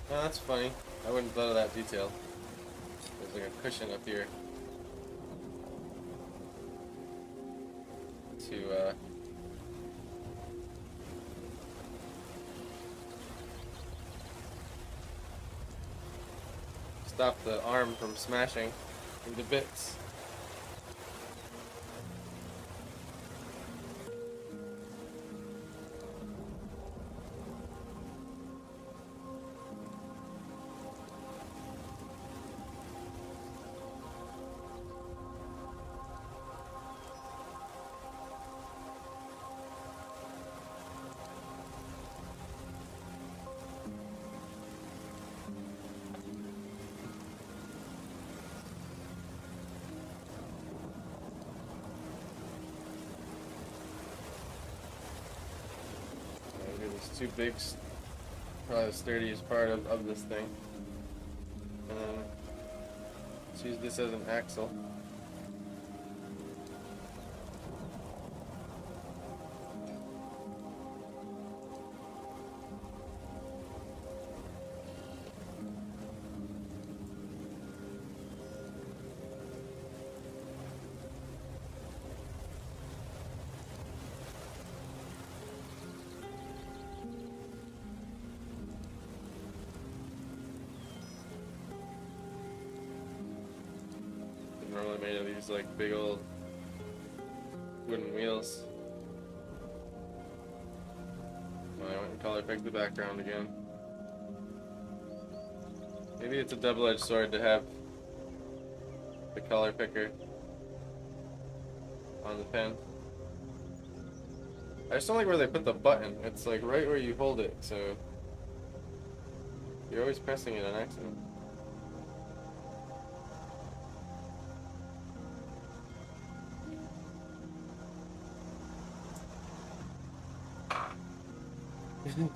Oh, that's funny. I wouldn't thought of that detail. There's like a cushion up here to stop the arm from smashing into bits. There's two big, probably the sturdiest part of this thing. And then let's use this as an axle. Normally made of these like big old wooden wheels. Well, I went and color picked the background again. Maybe it's a double-edged sword to have the color picker on the pen. I just don't like where they put the button. It's like right where you hold it, so you're always pressing it on accident.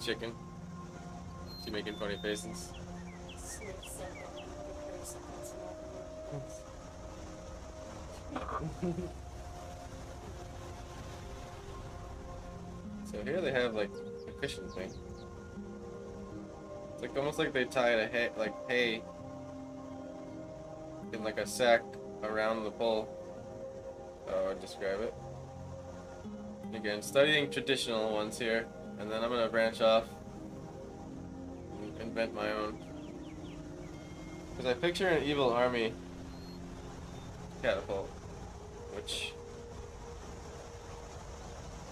Chicken. She making funny faces. So here they have like a cushion thing. It's like almost like they tied a hay in like a sack around the pole. How I would describe it. Again, studying traditional ones here. And then I'm gonna branch off and invent my own. Because I picture an evil army catapult, which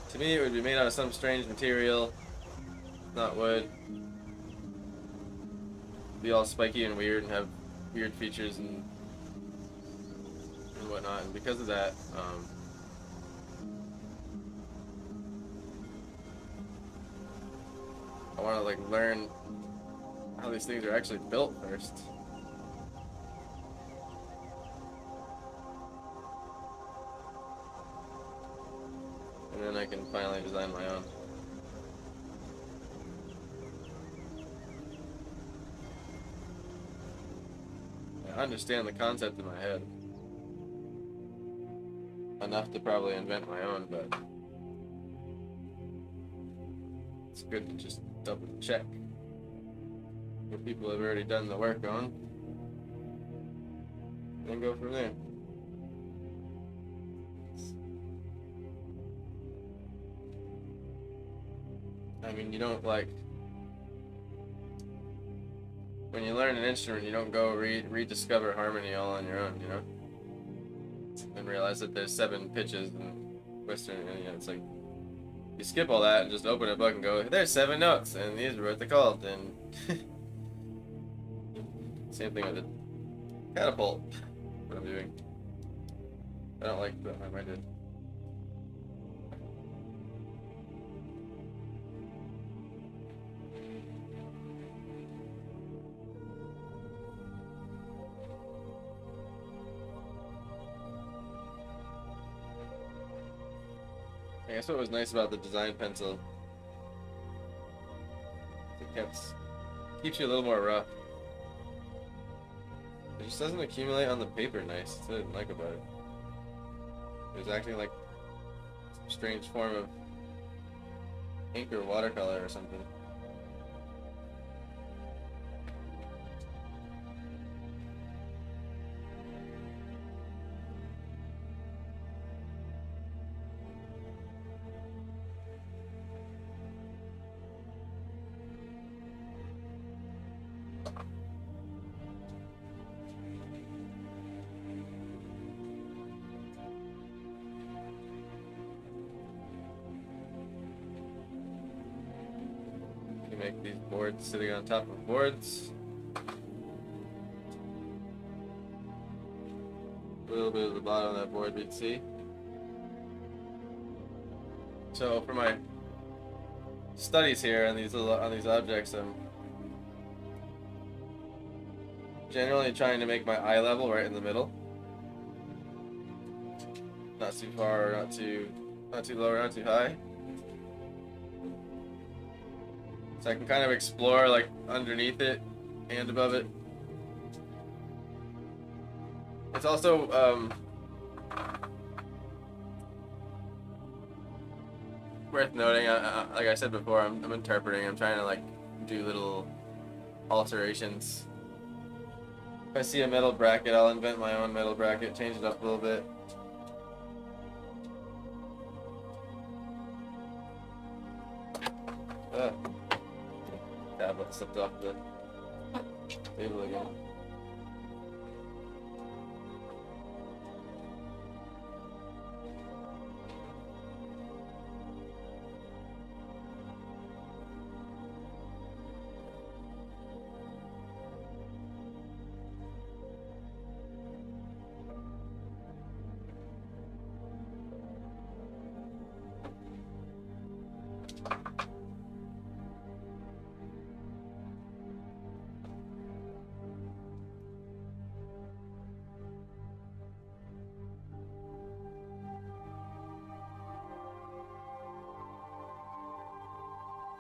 to To me, it would be made out of some strange material, not wood. Be all spiky and weird and have weird features and whatnot. And because of that, I want to like learn how these things are actually built first. And then I can finally design my own. I understand the concept in my head enough to probably invent my own, but it's good to just double check what people have already done the work on and go from there. I mean, you don't like, when you learn an instrument, you don't go rediscover harmony all on your own, you know? And realize that there's 7 pitches and Western, and, you know, it's like, you skip all that and just open a book and go, there's 7 notes, and these are what they're called, and same thing with the catapult, what I'm doing. I don't like what my mind did. I guess what was nice about the design pencil, it keeps you a little more rough. It just doesn't accumulate on the paper nice. That's what I didn't like about it. It was acting like some strange form of ink or watercolor or something. Make these boards sitting on top of boards. A little bit of the bottom of that board we'd see. So for my studies here on these objects, I'm generally trying to make my eye level right in the middle. Not too far, not too low, or not too high. So I can kind of explore like underneath it and above it. It's also worth noting, like I said before, I'm interpreting. I'm trying to like do little alterations. If I see a metal bracket, I'll invent my own metal bracket, change it up a little bit. Tablet slipped off the table again.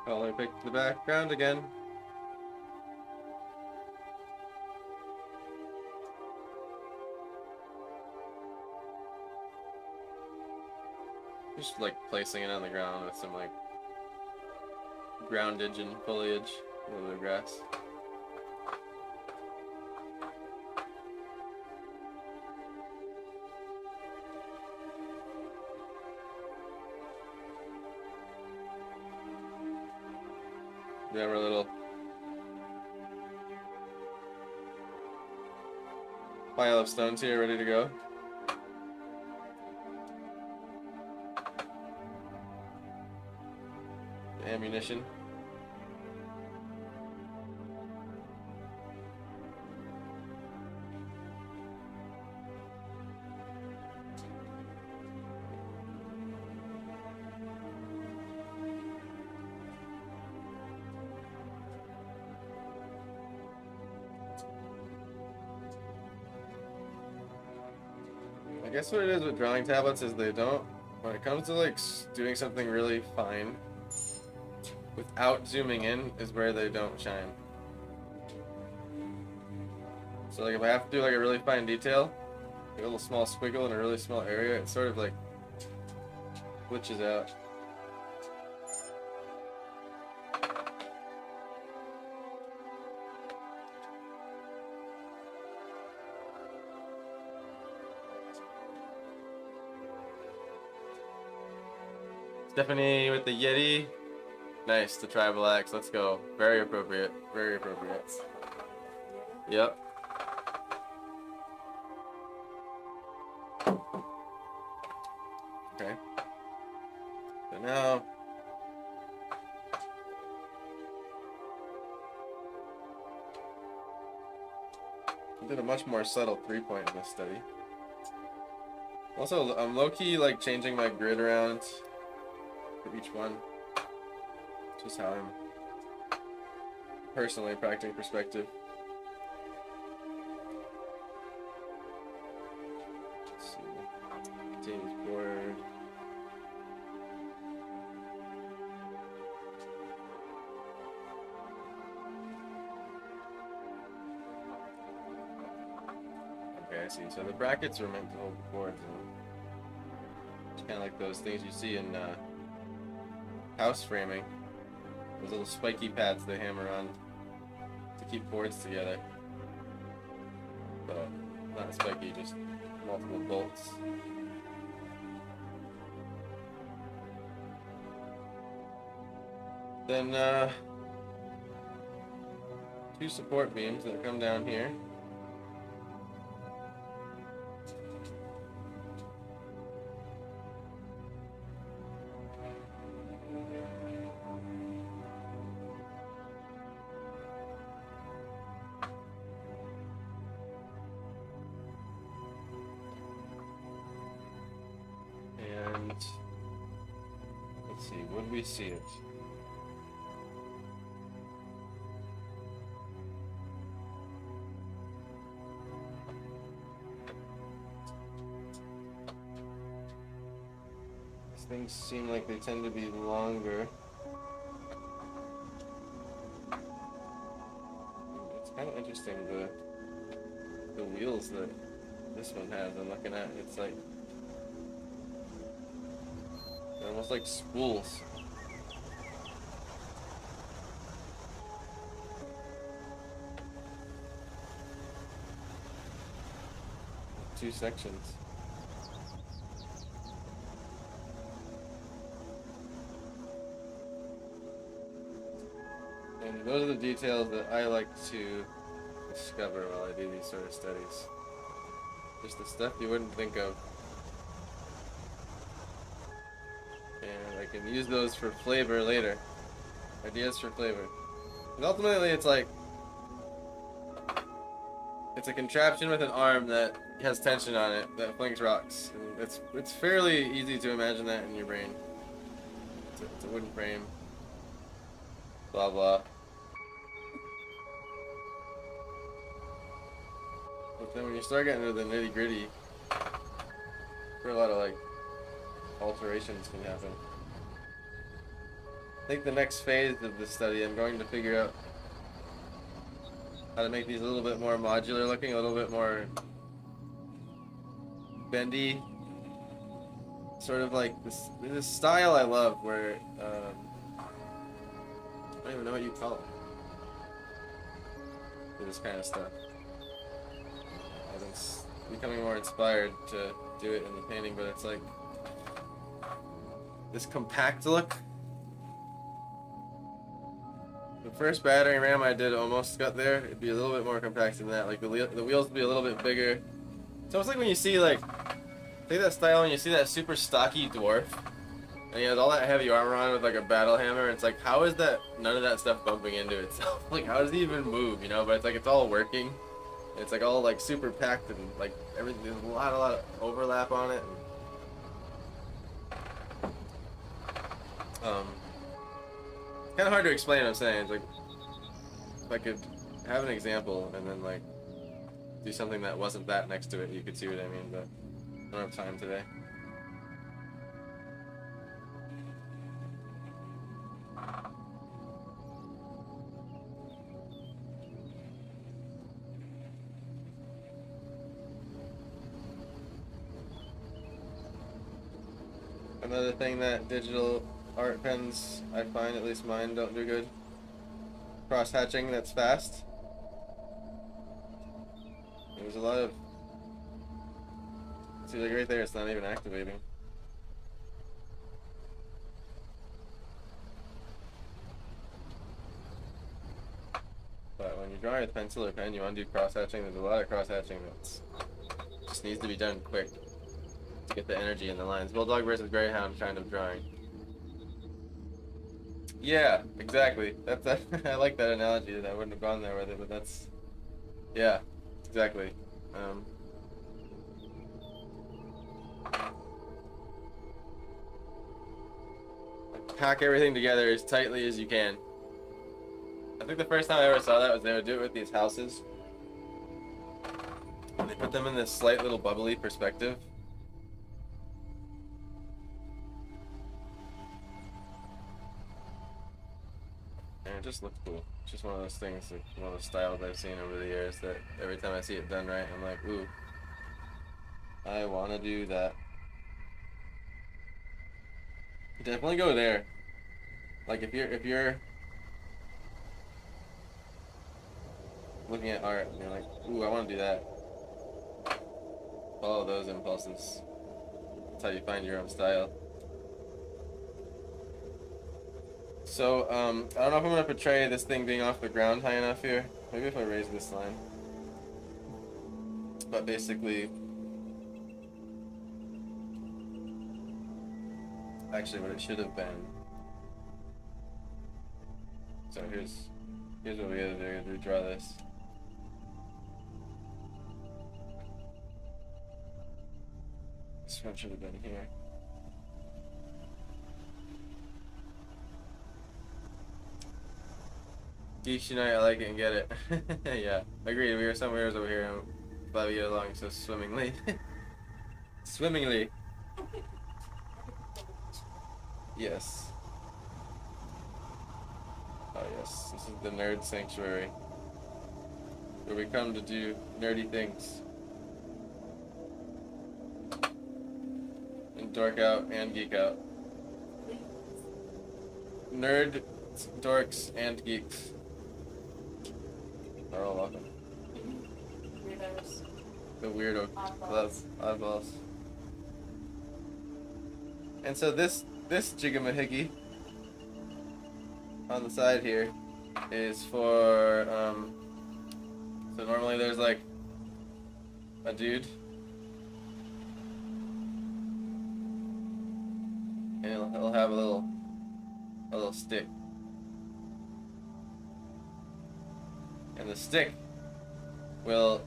Color pick the background again. Just like placing it on the ground with some like groundage and foliage, a little bit of grass. We have our little pile of stones here ready to go. ammunition. I guess what it is with drawing tablets is they don't, when it comes to like doing something really fine, without zooming in is where they don't shine. So like if I have to do like a really fine detail, like a little small squiggle in a really small area, it sort of like glitches out. Stephanie with the Yeti. Nice, the tribal axe. Let's go. Very appropriate. Very appropriate. Yep. Okay. So now I did a much more subtle 3-point in this study. Also, I'm low-key like changing my grid around for each one. Just how I'm personally practicing perspective. Let's see. James board. Okay, I see. So the brackets are meant to hold the boards in. It's kind of like those things you see in house framing. Those little spiky pads they hammer on to keep boards together. But not spiky, just multiple bolts. Then 2 support beams that come down here. Let's see, would we see it? These things seem like they tend to be longer. It's kind of interesting, the wheels that this one has I'm looking at. It's like they're almost like spools. Two sections. And those are the details that I like to discover while I do these sort of studies. Just the stuff you wouldn't think of. And I can use those for flavor later. Ideas for flavor. And ultimately it's like, it's a contraption with an arm that has tension on it that flings rocks. And it's fairly easy to imagine that in your brain. It's a wooden frame. Blah blah. But then when you start getting into the nitty gritty, a lot of like alterations can happen. I think the next phase of the study, I'm going to figure out how to make these a little bit more modular looking, a little bit more bendy. Sort of like this style I love where, I don't even know what you call it. For this kind of stuff. I think it's becoming more inspired to do it in the painting, but it's like this compact look. The first battering ram I did almost got there. It'd be a little bit more compact than that. Like the wheels would be a little bit bigger. It's almost like when you see like, take that style and you see that super stocky dwarf, And he has all that heavy armor on with like a battle hammer. And it's like, how is that? None of that stuff bumping into itself. Like, how does he even move? You know? But it's like it's all working. It's like all like super packed and like everything. There's a lot of overlap on it. It's kind of hard to explain what I'm saying. It's like if I could have an example and then like do something that wasn't that next to it, you could see what I mean. But I don't have time today. Another thing that digital art pens, I find, at least mine, don't do good. Cross hatching that's fast. There's a lot of. See, like right there, it's not even activating. But when you're drawing with pencil or pen, you want to do cross hatching. There's a lot of cross hatching that just needs to be done quick to get the energy in the lines. Bulldog versus Greyhound kind of drawing. Yeah, exactly. That's I like that analogy. That I wouldn't have gone there with it, but that's yeah, exactly. Pack everything together as tightly as you can. I think the first time I ever saw that was they would do it with these houses. And they put them in this slight little bubbly perspective. And it just looked cool. It's just one of those things, like one of those styles I've seen over the years that every time I see it done right, I'm like, ooh, I want to do that. Definitely go there. Like if you're looking at art and you're like, ooh, I want to do that. Follow those impulses. That's how you find your own style. So, I don't know if I'm going to portray this thing being off the ground high enough here. Maybe if I raise this line. But basically, actually what it should have been. So here's what we gotta do. We redraw this. This one should have been here. Geeks Unite, I like it and get it. Yeah, agreed. We were some weirdos over here and I'm glad we get along so swimmingly. Swimmingly. Yes. Oh yes, this is the nerd sanctuary. Where we come to do nerdy things. And dork out and geek out. Nerd, dorks, and geeks are all welcome. Weirdos. The weirdo club, oddballs. And so this jigamahiggy on the side here is for so normally there's like a dude and he'll have a little stick, and the stick will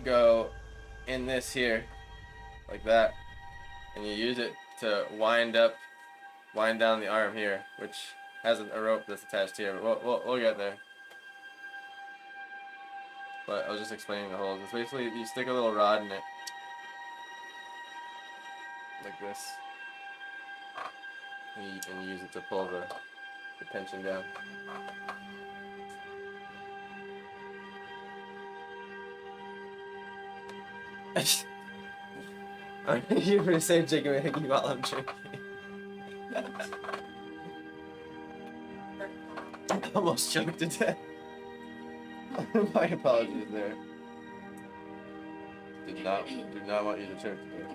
go in this here like that, and you use it to wind down the arm here, which has a rope that's attached here, but we'll get there. But I was just explaining the holes. It's basically you stick a little rod in it like this, and you use it to pull the tension down. You're gonna say jiggy while I'm drinking. Almost choked to death. My apologies there. Did not want you to choke to death.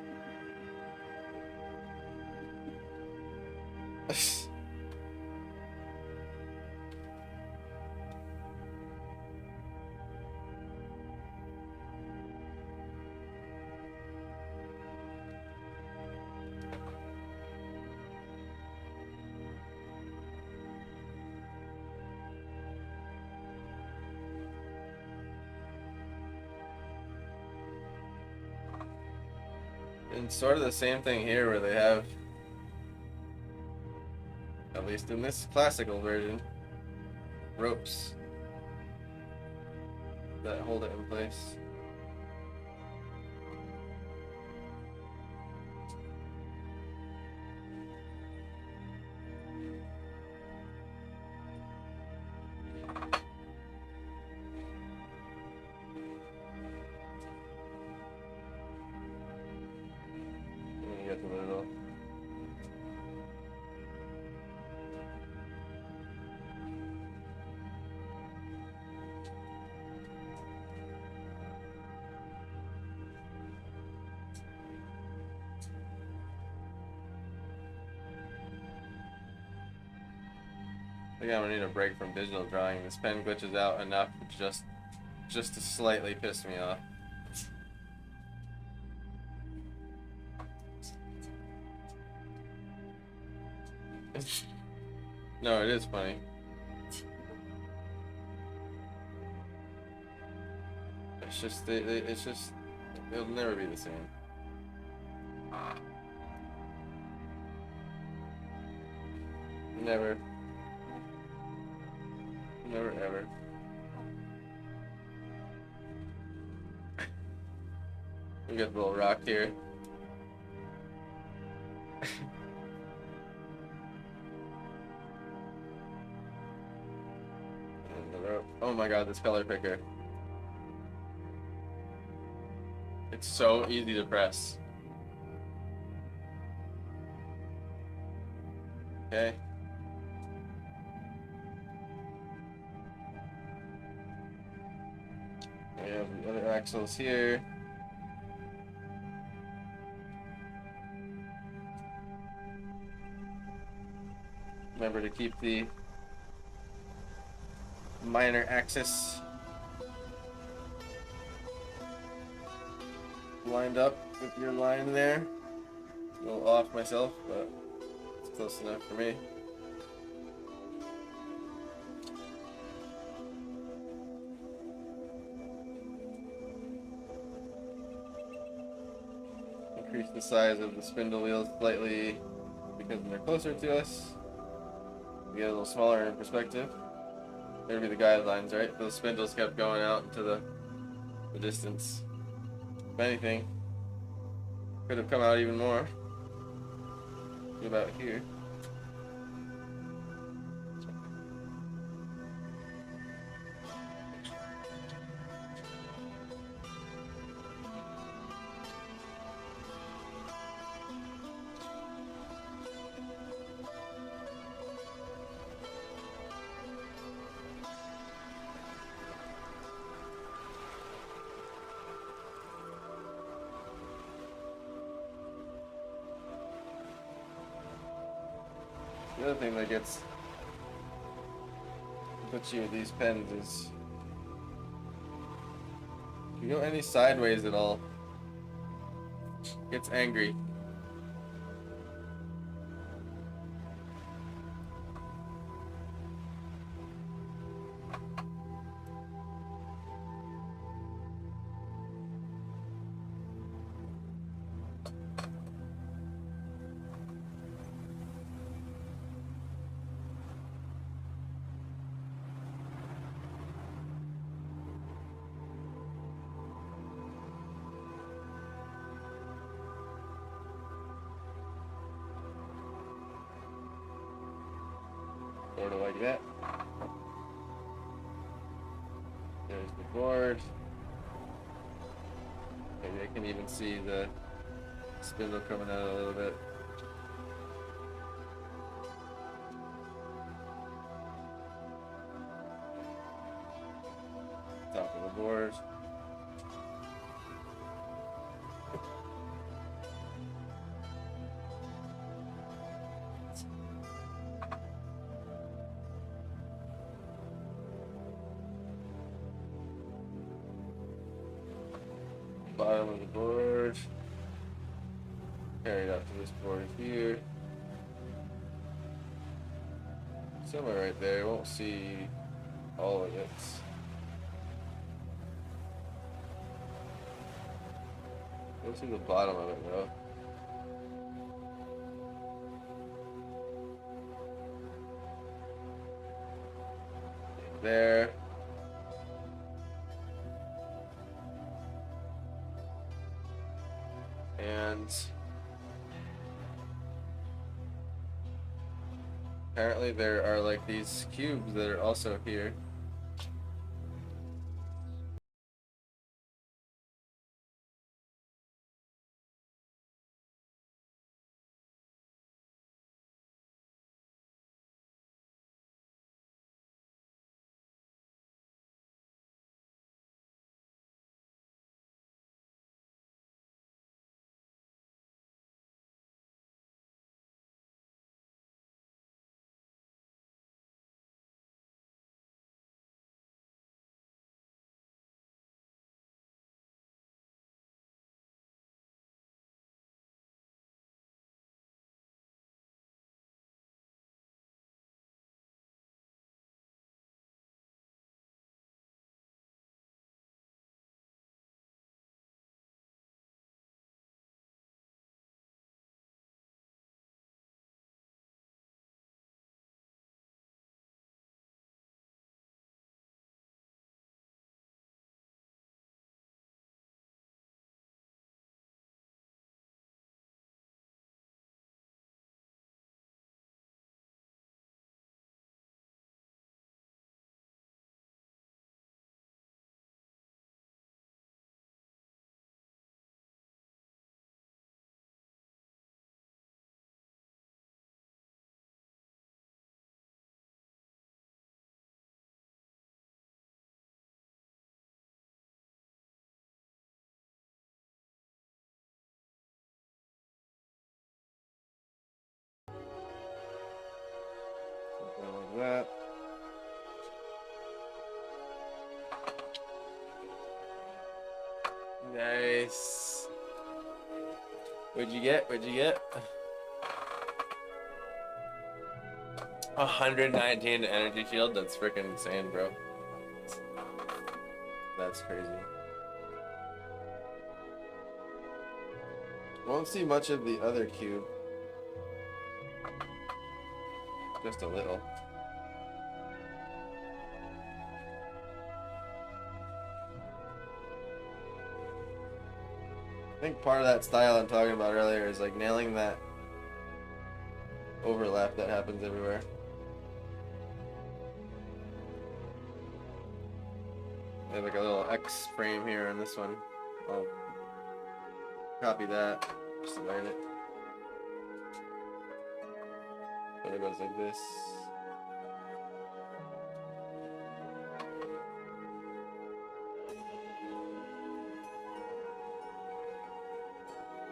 And sort of the same thing here where they have, at least in this classical version, ropes that hold it in place. And you get the little I think I'm gonna need a break from digital drawing. This pen glitches out enough just to slightly piss me off. No, it is funny. It's just it'll never be the same. Never. Never ever. We got the little rock here. And the rope. Oh my god, this color picker. It's so easy to press. Okay. We have the other axles here. Remember to keep the minor axis lined up with your line there. A little off myself, but it's close enough for me. Increase the size of the spindle wheels slightly because they're closer to us. We get a little smaller in perspective. There'd be the guidelines, right? Those spindles kept going out into the distance. If anything, could have come out even more. About here. The other thing that puts you with these pens is if you go any sideways at all, it gets angry. Sort of like that. There's the board. Maybe I can even see the spindle coming out a little bit. Top of the board. Bottom of the board. Carry it out to this board here. Somewhere right there. Won't see all of it. We'll see the bottom of it though. there. And apparently there are like these cubes that are also here. Something like that. Nice. What'd you get? What'd you get? 119 energy shield? That's freaking insane, bro. That's crazy. Won't see much of the other cube. Just a little. I think part of that style I'm talking about earlier is like nailing that overlap that happens everywhere. I have like a little X frame here on this one. I'll copy that just to learn it. But it goes like this.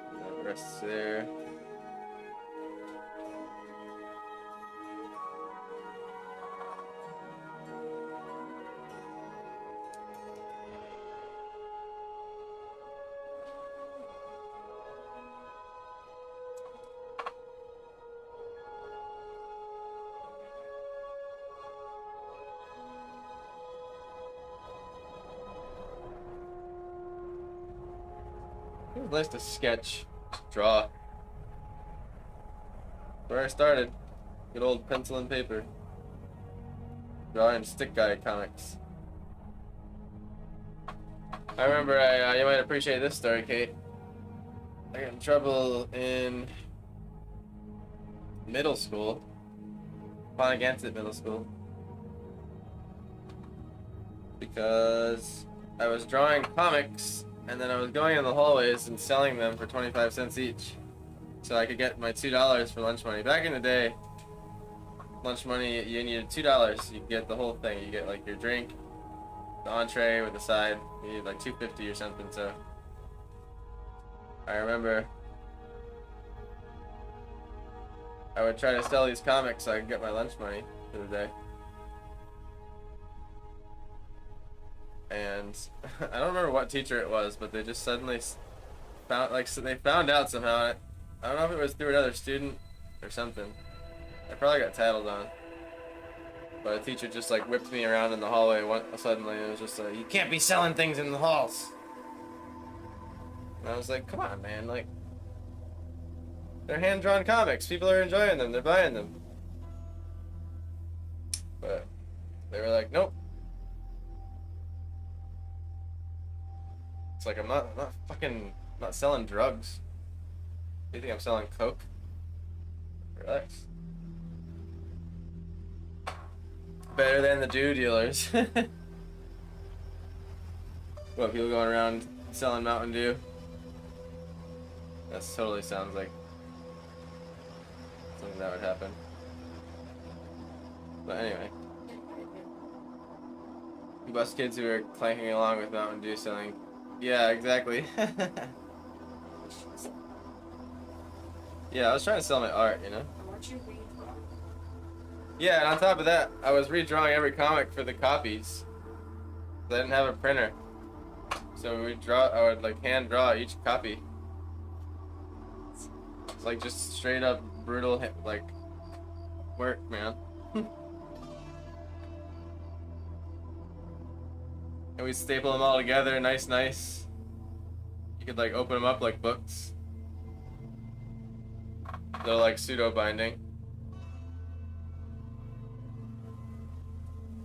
And that rests there. It was nice to sketch, draw. Where I started. Good old pencil and paper. Drawing stick guy comics. I remember, you might appreciate this story, Kate. I got in trouble in middle school. Ponagansett Middle School. Because I was drawing comics and then I was going in the hallways and selling them for 25 cents each. So I could get my $2 for lunch money. Back in the day, lunch money, you needed $2. You get the whole thing. You get like your drink, the entree with the side. You need like $2.50 or something. So I remember I would try to sell these comics so I could get my lunch money for the day. And I don't remember what teacher it was, but they just suddenly found, like, so they found out somehow. I don't know if it was through another student or something. I probably got tattled on. But a teacher just like whipped me around in the hallway suddenly. It was just like, you can't be selling things in the halls. And I was like, come on, man, like, they're hand-drawn comics. People are enjoying them. They're buying them. But They were like, nope. It's like I'm not fucking not selling drugs. Do you think I'm selling coke? Relax. Better than the Dew dealers. What, people going around selling Mountain Dew? That totally sounds like something that would happen. But anyway. You bust kids who are clanking along with Mountain Dew selling. Yeah, exactly. Yeah, I was trying to sell my art, you know? Weren't you redrawing? Yeah, and on top of that, I was redrawing every comic for the copies. I didn't have a printer. So I would like hand draw each copy. It's like just straight up brutal like work, man. And we staple them all together, nice. You could like open them up like books. They're like pseudo binding.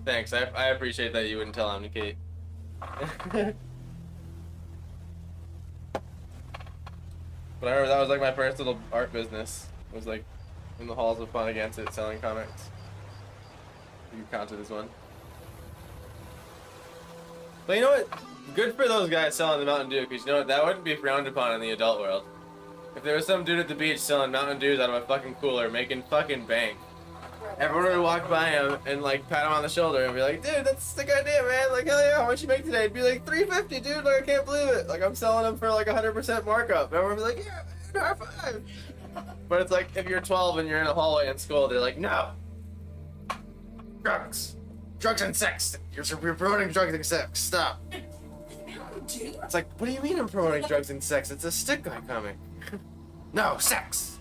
Thanks, I appreciate that you wouldn't tell him to Kate. But I remember that was like my first little art business. It was like in the halls of Fun Against It selling comics. You count it as one. But you know what? Good for those guys selling the Mountain Dew, because you know what? That wouldn't be frowned upon in the adult world. If there was some dude at the beach selling Mountain Dews out of a fucking cooler, making fucking bank, everyone would walk by him and like pat him on the shoulder and be like, dude, that's a sick idea, man. Like, hell yeah, how much you make today? It'd be like $3.50, dude. Like, I can't believe it. Like, I'm selling them for like 100% markup. Everyone would be like, yeah, man, high five. But it's like if you're 12 and you're in a hallway in school, they're like, no, drugs and sex. You're promoting drugs and sex. Stop. It's like, what do you mean I'm promoting drugs and sex? It's a stick guy comic. No, sex.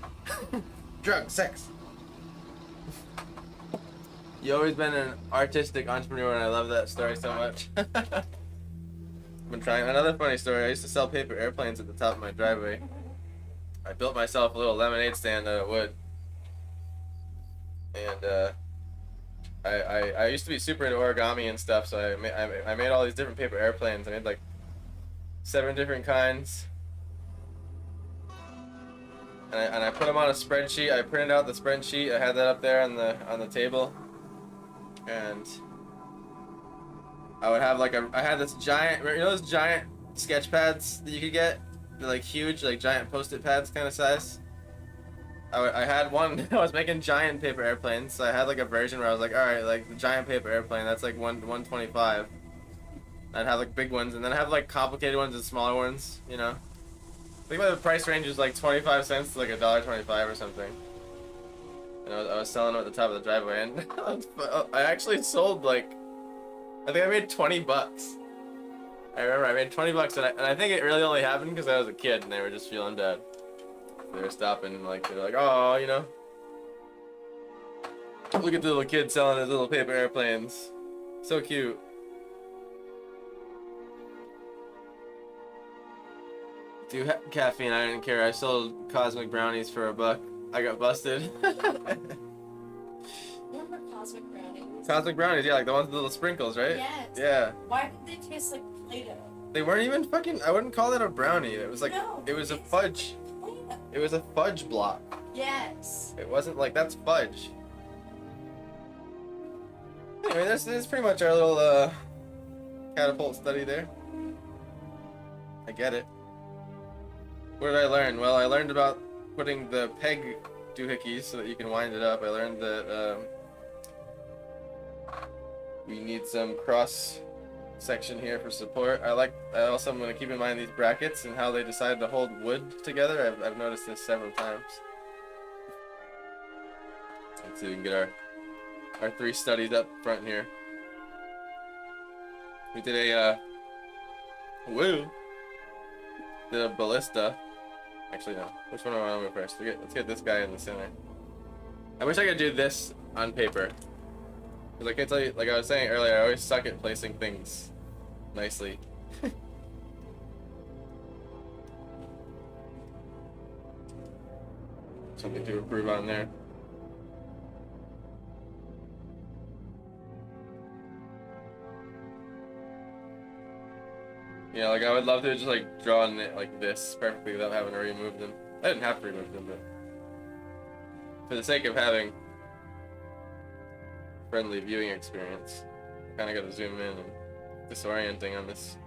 Drugs, sex. You always been an artistic entrepreneur, and I love that story so much. I've been trying. Another funny story. I used to sell paper airplanes at the top of my driveway. I built myself a little lemonade stand out of wood, and I used to be super into origami and stuff. So I made all these different paper airplanes. I made like 7 different kinds. And I put them on a spreadsheet. I printed out the spreadsheet. I had that up there on the table. And I would have like I had this giant, you know those giant sketch pads that you could get? They're like huge, like giant post-it pads kind of size. I had one. I was making giant paper airplanes, so I had like a version where I was like, all right, like the giant paper airplane, that's like 125. I'd have like big ones, and then I have like complicated ones and smaller ones, you know. I think the price range is like 25 cents to like $1.25 or something. And I was selling them at the top of the driveway, and I actually sold like, I think I made 20 bucks. I remember I made 20 bucks, and I think it really only happened because I was a kid and they were just feeling bad. They were stopping and like, they were like, oh, you know. Look at the little kid selling his little paper airplanes. So cute. Dude, caffeine, I didn't care. I sold cosmic brownies for $1. I got busted. Remember cosmic brownies? Cosmic brownies, yeah, like the ones with the little sprinkles, right? Yes. Yeah. Why did they taste like Play-Doh? They weren't even fucking, I wouldn't call that a brownie. It was like, No, it was a it's fudge. Play-Doh. It was a fudge block. Yes. It wasn't like, that's fudge. Anyway, this is pretty much our little, catapult study there. I get it. What did I learn? Well, I learned about putting the peg doohickeys so that you can wind it up. I learned that we need some cross section here for support. I also am going to keep in mind these brackets and how they decide to hold wood together. I've noticed this several times. Let's see if we can get our 3 studies up front here. We did a did a ballista. Actually, no. Which one do I want to move first? Let's get this guy in the center. I wish I could do this on paper. Because I can tell you, like I was saying earlier, I always suck at placing things nicely. Something to improve on there. Yeah, like I would love to just like draw it like this perfectly without having to remove them. I didn't have to remove them, but for the sake of having friendly viewing experience, I kind of got to zoom in and disorienting on this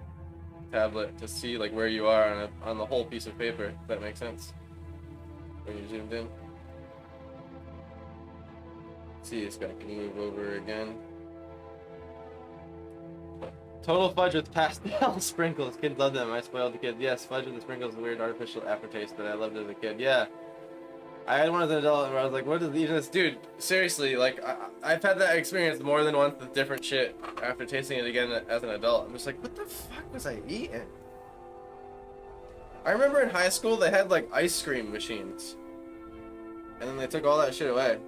tablet to see like where you are on the whole piece of paper. If that makes sense when you're zoomed in. See, this guy can move over again. Total fudge with pastel sprinkles. Kids love them. I spoiled the kid. Yes, fudge with the sprinkles is a weird artificial aftertaste, but I loved it as a kid. Yeah. I had one as an adult where I was like, what is this? Dude, seriously, like, I've had that experience more than once with different shit after tasting it again as an adult. I'm just like, what the fuck was I eating? I remember in high school they had, like, ice cream machines. And then they took all that shit away.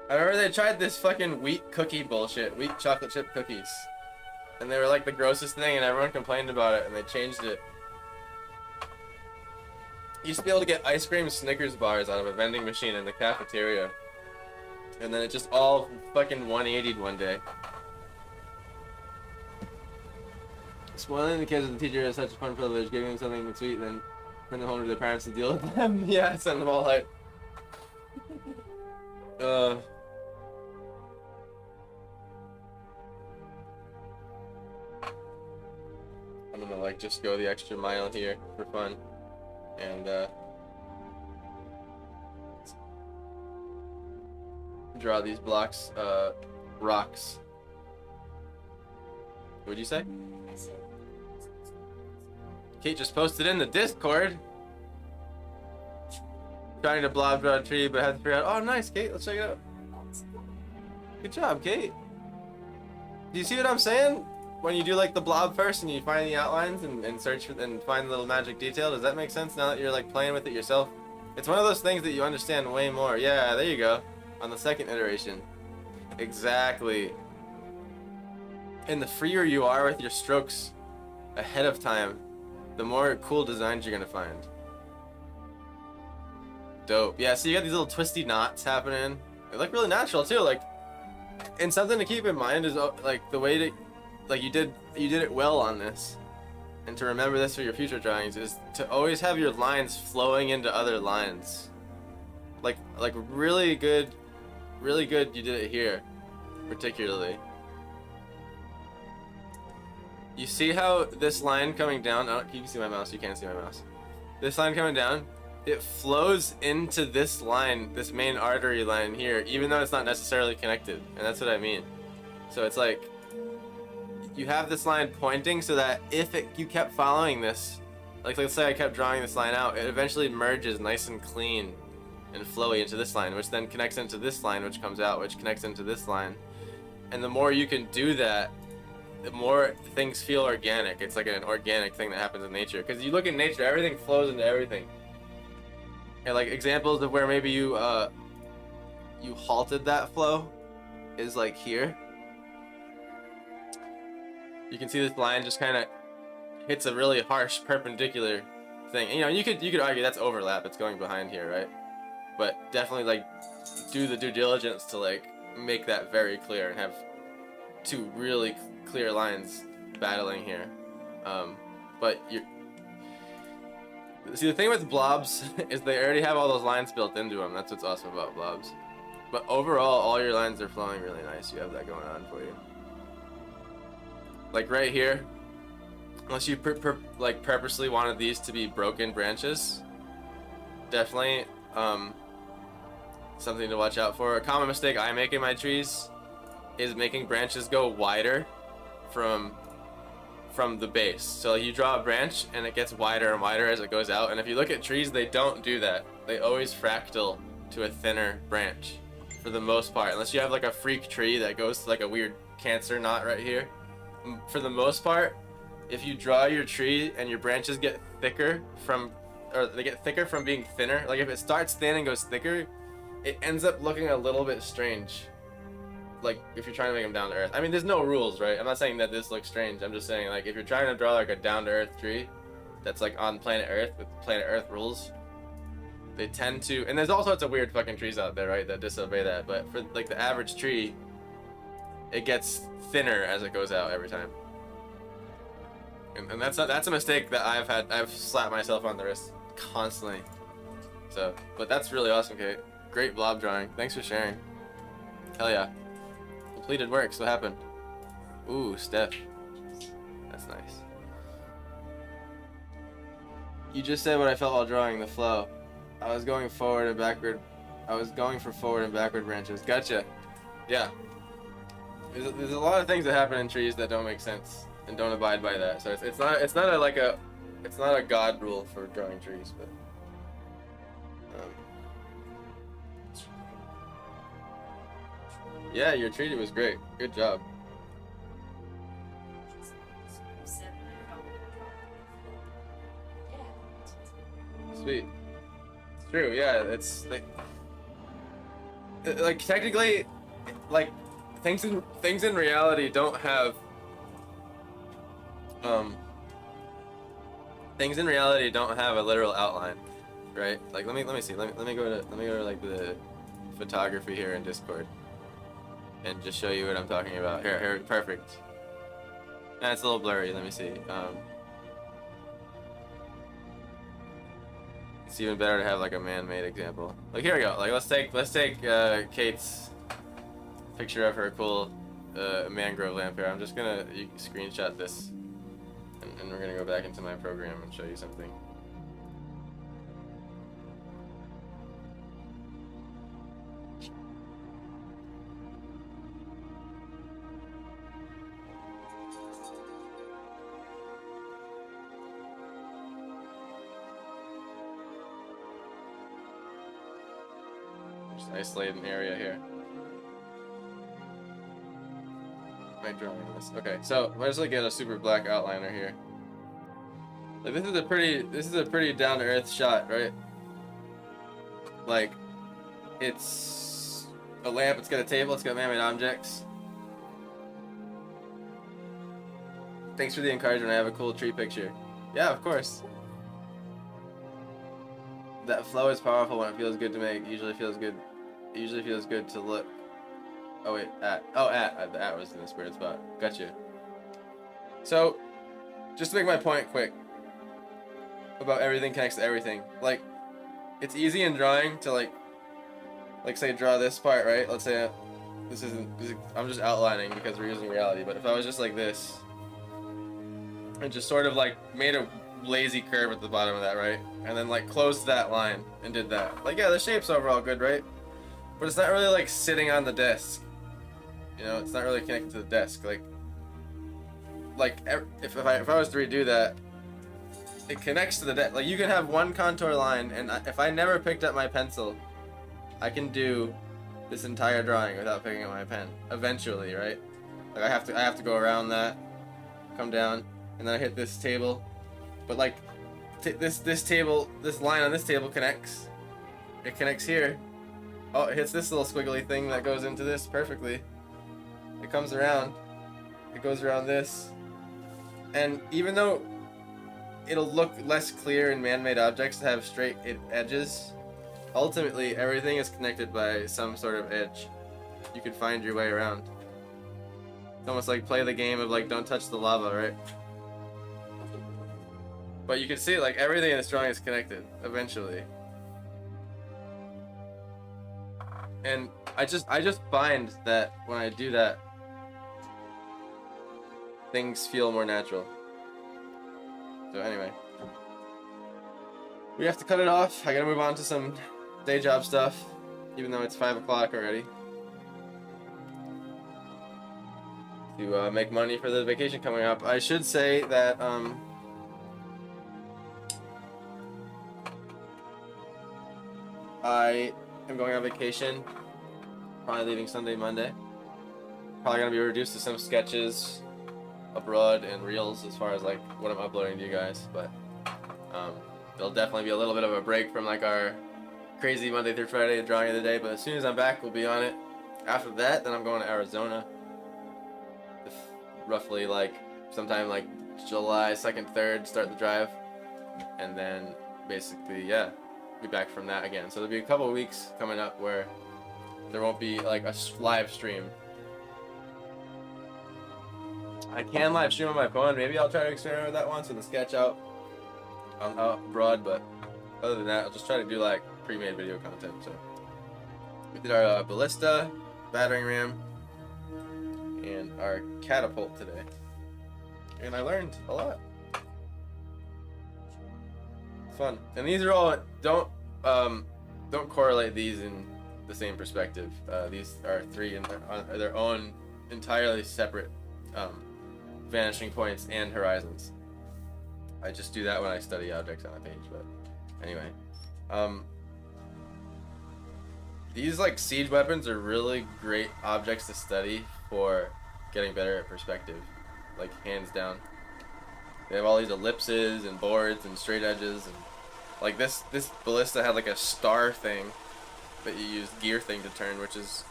I remember they tried this fucking wheat cookie bullshit, wheat chocolate chip cookies. And they were like the grossest thing and everyone complained about it and they changed it. You used to be able to get ice cream Snickers bars out of a vending machine in the cafeteria. And then it just all fucking 180'd one day. Spoiling the kids with the teacher is such a fun privilege, giving them something sweet and then bring them home to their parents to deal with them. Yeah, send them all out. I'm gonna like just go the extra mile here for fun. And draw these blocks, rocks. What'd you say? Kate just posted in the Discord. Trying to blob draw a tree, but had to figure out. Oh, nice, Kate. Let's check it out. Good job, Kate. Do you see what I'm saying? When you do like the blob first and you find the outlines and search for and find the little magic detail, does that make sense now that you're like playing with it yourself? It's one of those things that you understand way more. Yeah, there you go. On the second iteration. Exactly. And the freer you are with your strokes ahead of time, the more cool designs you're gonna find. Dope. Yeah, so you got these little twisty knots happening. They look really natural too. Like, and something to keep in mind is like the way to, like you did it well on this, and to remember this for your future drawings is to always have your lines flowing into other lines. Like really good. You did it here, particularly. You see how this line coming down? Oh, you can see my mouse. You can't see my mouse. This line coming down. It flows into this line, this main artery line here, even though it's not necessarily connected. And that's what I mean. So it's like, you have this line pointing so that if you kept following this, like let's say I kept drawing this line out, it eventually merges nice and clean and flowy into this line, which then connects into this line, which comes out, which connects into this line. And the more you can do that, the more things feel organic. It's like an organic thing that happens in nature. Because you look at nature, everything flows into everything. And like examples of where maybe you halted that flow is like here. You can see this line just kind of hits a really harsh perpendicular thing. And, you know, you could argue that's overlap. It's going behind here, right? But definitely like do the due diligence to like make that very clear and have two really clear lines battling here. But you see, the thing with blobs is they already have all those lines built into them. That's what's awesome about blobs. But overall, all your lines are flowing really nice. You have that going on for you. Like right here, unless you like purposely wanted these to be broken branches, definitely something to watch out for. A common mistake I make in my trees is making branches go wider from the base. So you draw a branch and it gets wider and wider as it goes out, and if you look at trees, they don't do that. They always fractal to a thinner branch for the most part, unless you have like a freak tree that goes to like a weird cancer knot right here. For the most part, if you draw your tree and your branches get thicker from being thinner, like if it starts thin and goes thicker, it ends up looking a little bit strange. Like if you're trying to make them down to earth. I mean, there's no rules, right? I'm not saying that this looks strange. I'm just saying like if you're trying to draw like a down to earth tree that's like on planet Earth with planet Earth rules, they tend to, and there's all sorts of weird fucking trees out there, right, that disobey that, but for like the average tree, it gets thinner as it goes out every time. And that's a mistake that I've slapped myself on the wrist constantly. So, but that's really awesome, Kate. Great blob drawing. Thanks for sharing. Hell yeah. Completed works. What happened? Ooh, Steph. That's nice. You just said what I felt while drawing the flow. I was going forward and backward. I was going for forward and backward branches. Gotcha. Yeah. There's a lot of things that happen in trees that don't make sense and don't abide by that. So it's not a god rule for drawing trees, but yeah, your tree was great. Good job. Sweet. It's true. Yeah, it's like technically, like things in reality don't have things in reality don't have a literal outline, right? Like let me see. Let me go to like the photography here in Discord and just show you what I'm talking about. Here, perfect. Nah, it's a little blurry. Let me see. It's even better to have like a man-made example. Like here we go. Like let's take Kate's picture of her cool mangrove lamp here. I'm just gonna screenshot this, and we're gonna go back into my program and show you something. Just isolate an area here. My drawing this. Okay, so let's like get a super black outliner here. Like this is a pretty down to earth shot, right? Like it's a lamp, it's got a table, it's got man-made objects. Thanks for the encouragement. I have a cool tree picture. Yeah, of course. That flow is powerful when it feels good to make. Usually feels good to look. Oh wait, the at was in this weird spot. Gotcha. So, just to make my point quick about everything connects to everything. Like, it's easy in drawing to like say draw this part, right? Let's say I'm just outlining because we're using reality. But if I was just like this and just sort of like made a lazy curve at the bottom of that, right? And then like closed that line and did that. Like, yeah, the shape's overall good, right? But it's not really like sitting on the desk. You know, it's not really connected to the desk. Like if I was to redo that, it connects to the desk. Like you can have one contour line, and if I never picked up my pencil, I can do this entire drawing without picking up my pen. Eventually, right? Like I have to go around that, come down, and then I hit this table. But like this table, this line on this table connects. It connects here. Oh, it hits this little squiggly thing that goes into this perfectly. It comes around. It goes around this. And even though it'll look less clear in man-made objects to have straight edges, ultimately everything is connected by some sort of edge. You can find your way around. It's almost like play the game of like don't touch the lava, right? But you can see like everything in this drawing is connected eventually. And I just find that when I do that, things feel more natural. So anyway, we have to cut it off. I gotta move on to some day job stuff, even though it's 5 o'clock already. To make money for the vacation coming up. I should say that I am going on vacation, probably leaving Sunday, Monday. Probably gonna be reduced to some sketches abroad and reels as far as like what I'm uploading to you guys, but there'll definitely be a little bit of a break from like our crazy Monday through Friday drawing of the day, but as soon as I'm back, we'll be on it. After that, then I'm going to Arizona, roughly like sometime like July 2nd, 3rd, start the drive, and then basically, yeah, be back from that again. So there'll be a couple of weeks coming up where there won't be like a live stream. I can live stream on my phone. Maybe I'll try to experiment with that once in the sketch out abroad, but other than that, I'll just try to do like pre-made video content. So we did our ballista, battering ram, and our catapult today, and I learned a lot. Fun. And these are all don't correlate these in the same perspective. These are three in their own entirely separate vanishing points and horizons. I just do that when I study objects on a page, but anyway. These like siege weapons are really great objects to study for getting better at perspective, like hands down. They have all these ellipses and boards and straight edges, and like this ballista had like a star thing that you use gear thing to turn, which is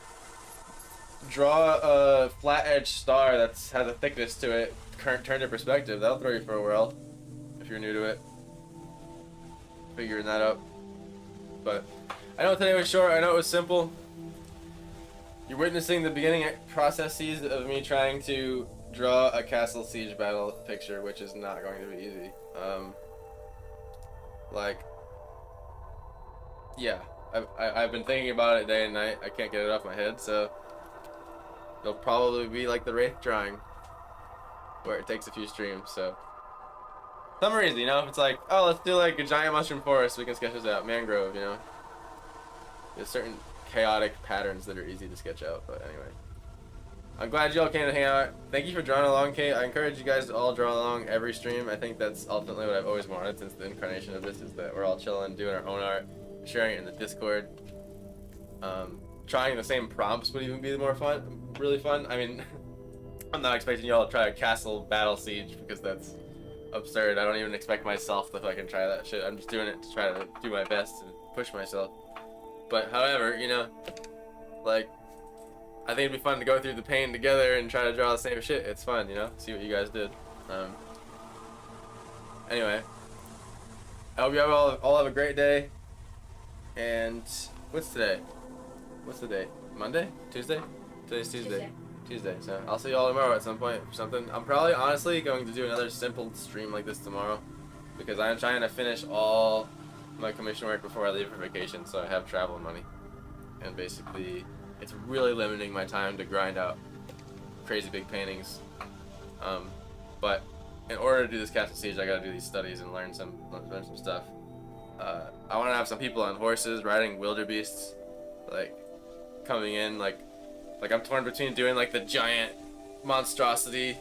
draw a flat edge star that's has a thickness to it, turn to perspective. That'll throw you for a whirl if you're new to it. Figuring that out. But I know today was short, I know it was simple. You're witnessing the beginning processes of me trying to draw a castle siege battle picture, which is not going to be easy. Yeah, I've been thinking about it day and night. I can't get it off my head, so it'll probably be like the Wraith drawing, where it takes a few streams. So some reason, you know, if it's like, oh, let's do like a giant mushroom forest, we can sketch this out. Mangrove, you know. There's certain chaotic patterns that are easy to sketch out, but anyway. I'm glad you all came to hang out. Thank you for drawing along, Kate. I encourage you guys to all draw along every stream. I think that's ultimately what I've always wanted since the incarnation of this, is that we're all chilling, doing our own art, sharing it in the Discord. Trying the same prompts would even be more fun, really fun. I mean, I'm not expecting you all to try a castle battle siege because that's absurd. I don't even expect myself to fucking try that shit. I'm just doing it to try to do my best and push myself. But however, you know, like, I think it'd be fun to go through the pain together and try to draw the same shit. It's fun, you know, see what you guys did. Anyway, I hope you all have a great day. And what's today? What's the date? Monday? Tuesday? Today's Tuesday. Tuesday. So I'll see you all tomorrow at some point or something. I'm probably honestly going to do another simple stream like this tomorrow, because I'm trying to finish all my commission work before I leave for vacation, so I have travel money. And basically, it's really limiting my time to grind out crazy big paintings. But in order to do this Castle Siege, I gotta do these studies and learn some stuff. I want to have some people on horses riding wildebeests, like coming in, like I'm torn between doing like the giant monstrosity,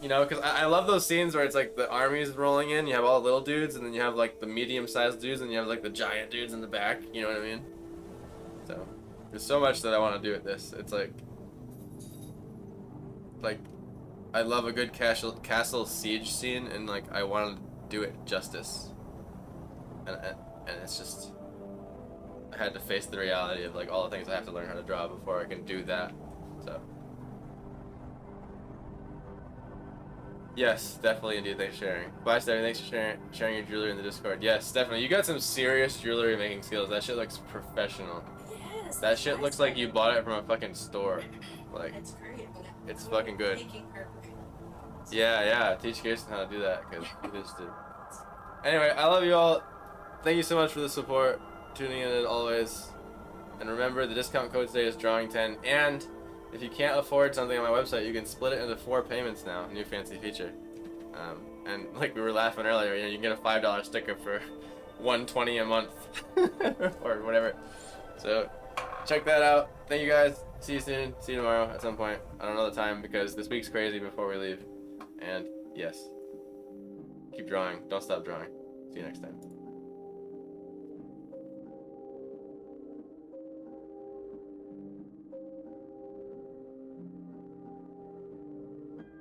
you know, because I love those scenes where it's like the army's rolling in, you have all the little dudes, and then you have like the medium-sized dudes, and you have like the giant dudes in the back, you know what I mean? So there's so much that I want to do with this. It's like I love a good castle siege scene, and like I want to do it justice, and it's just, I had to face the reality of like all the things I have to learn how to draw before I can do that. So yes, definitely, indeed. Thanks for sharing. Bye, Stephanie. Thanks for sharing your jewelry in the Discord. Yes, Stephanie, you got some serious jewelry making skills. That shit looks professional. Yes. That shit looks like you bought it from a fucking store. Like, It's great. it's fucking good. Making her. Yeah. Teach Kirsten how to do that, because he just did. Anyway, I love you all. Thank you so much for the support, tuning in as always. And remember, the discount code today is drawing10. And if you can't afford something on my website, you can split it into 4 payments now. New fancy feature. And like we were laughing earlier, you know, you can get a $5 sticker for $120 a month or whatever. So check that out. Thank you guys. See you soon. See you tomorrow at some point. I don't know the time because this week's crazy before we leave. And yes, keep drawing. Don't stop drawing. See you next time.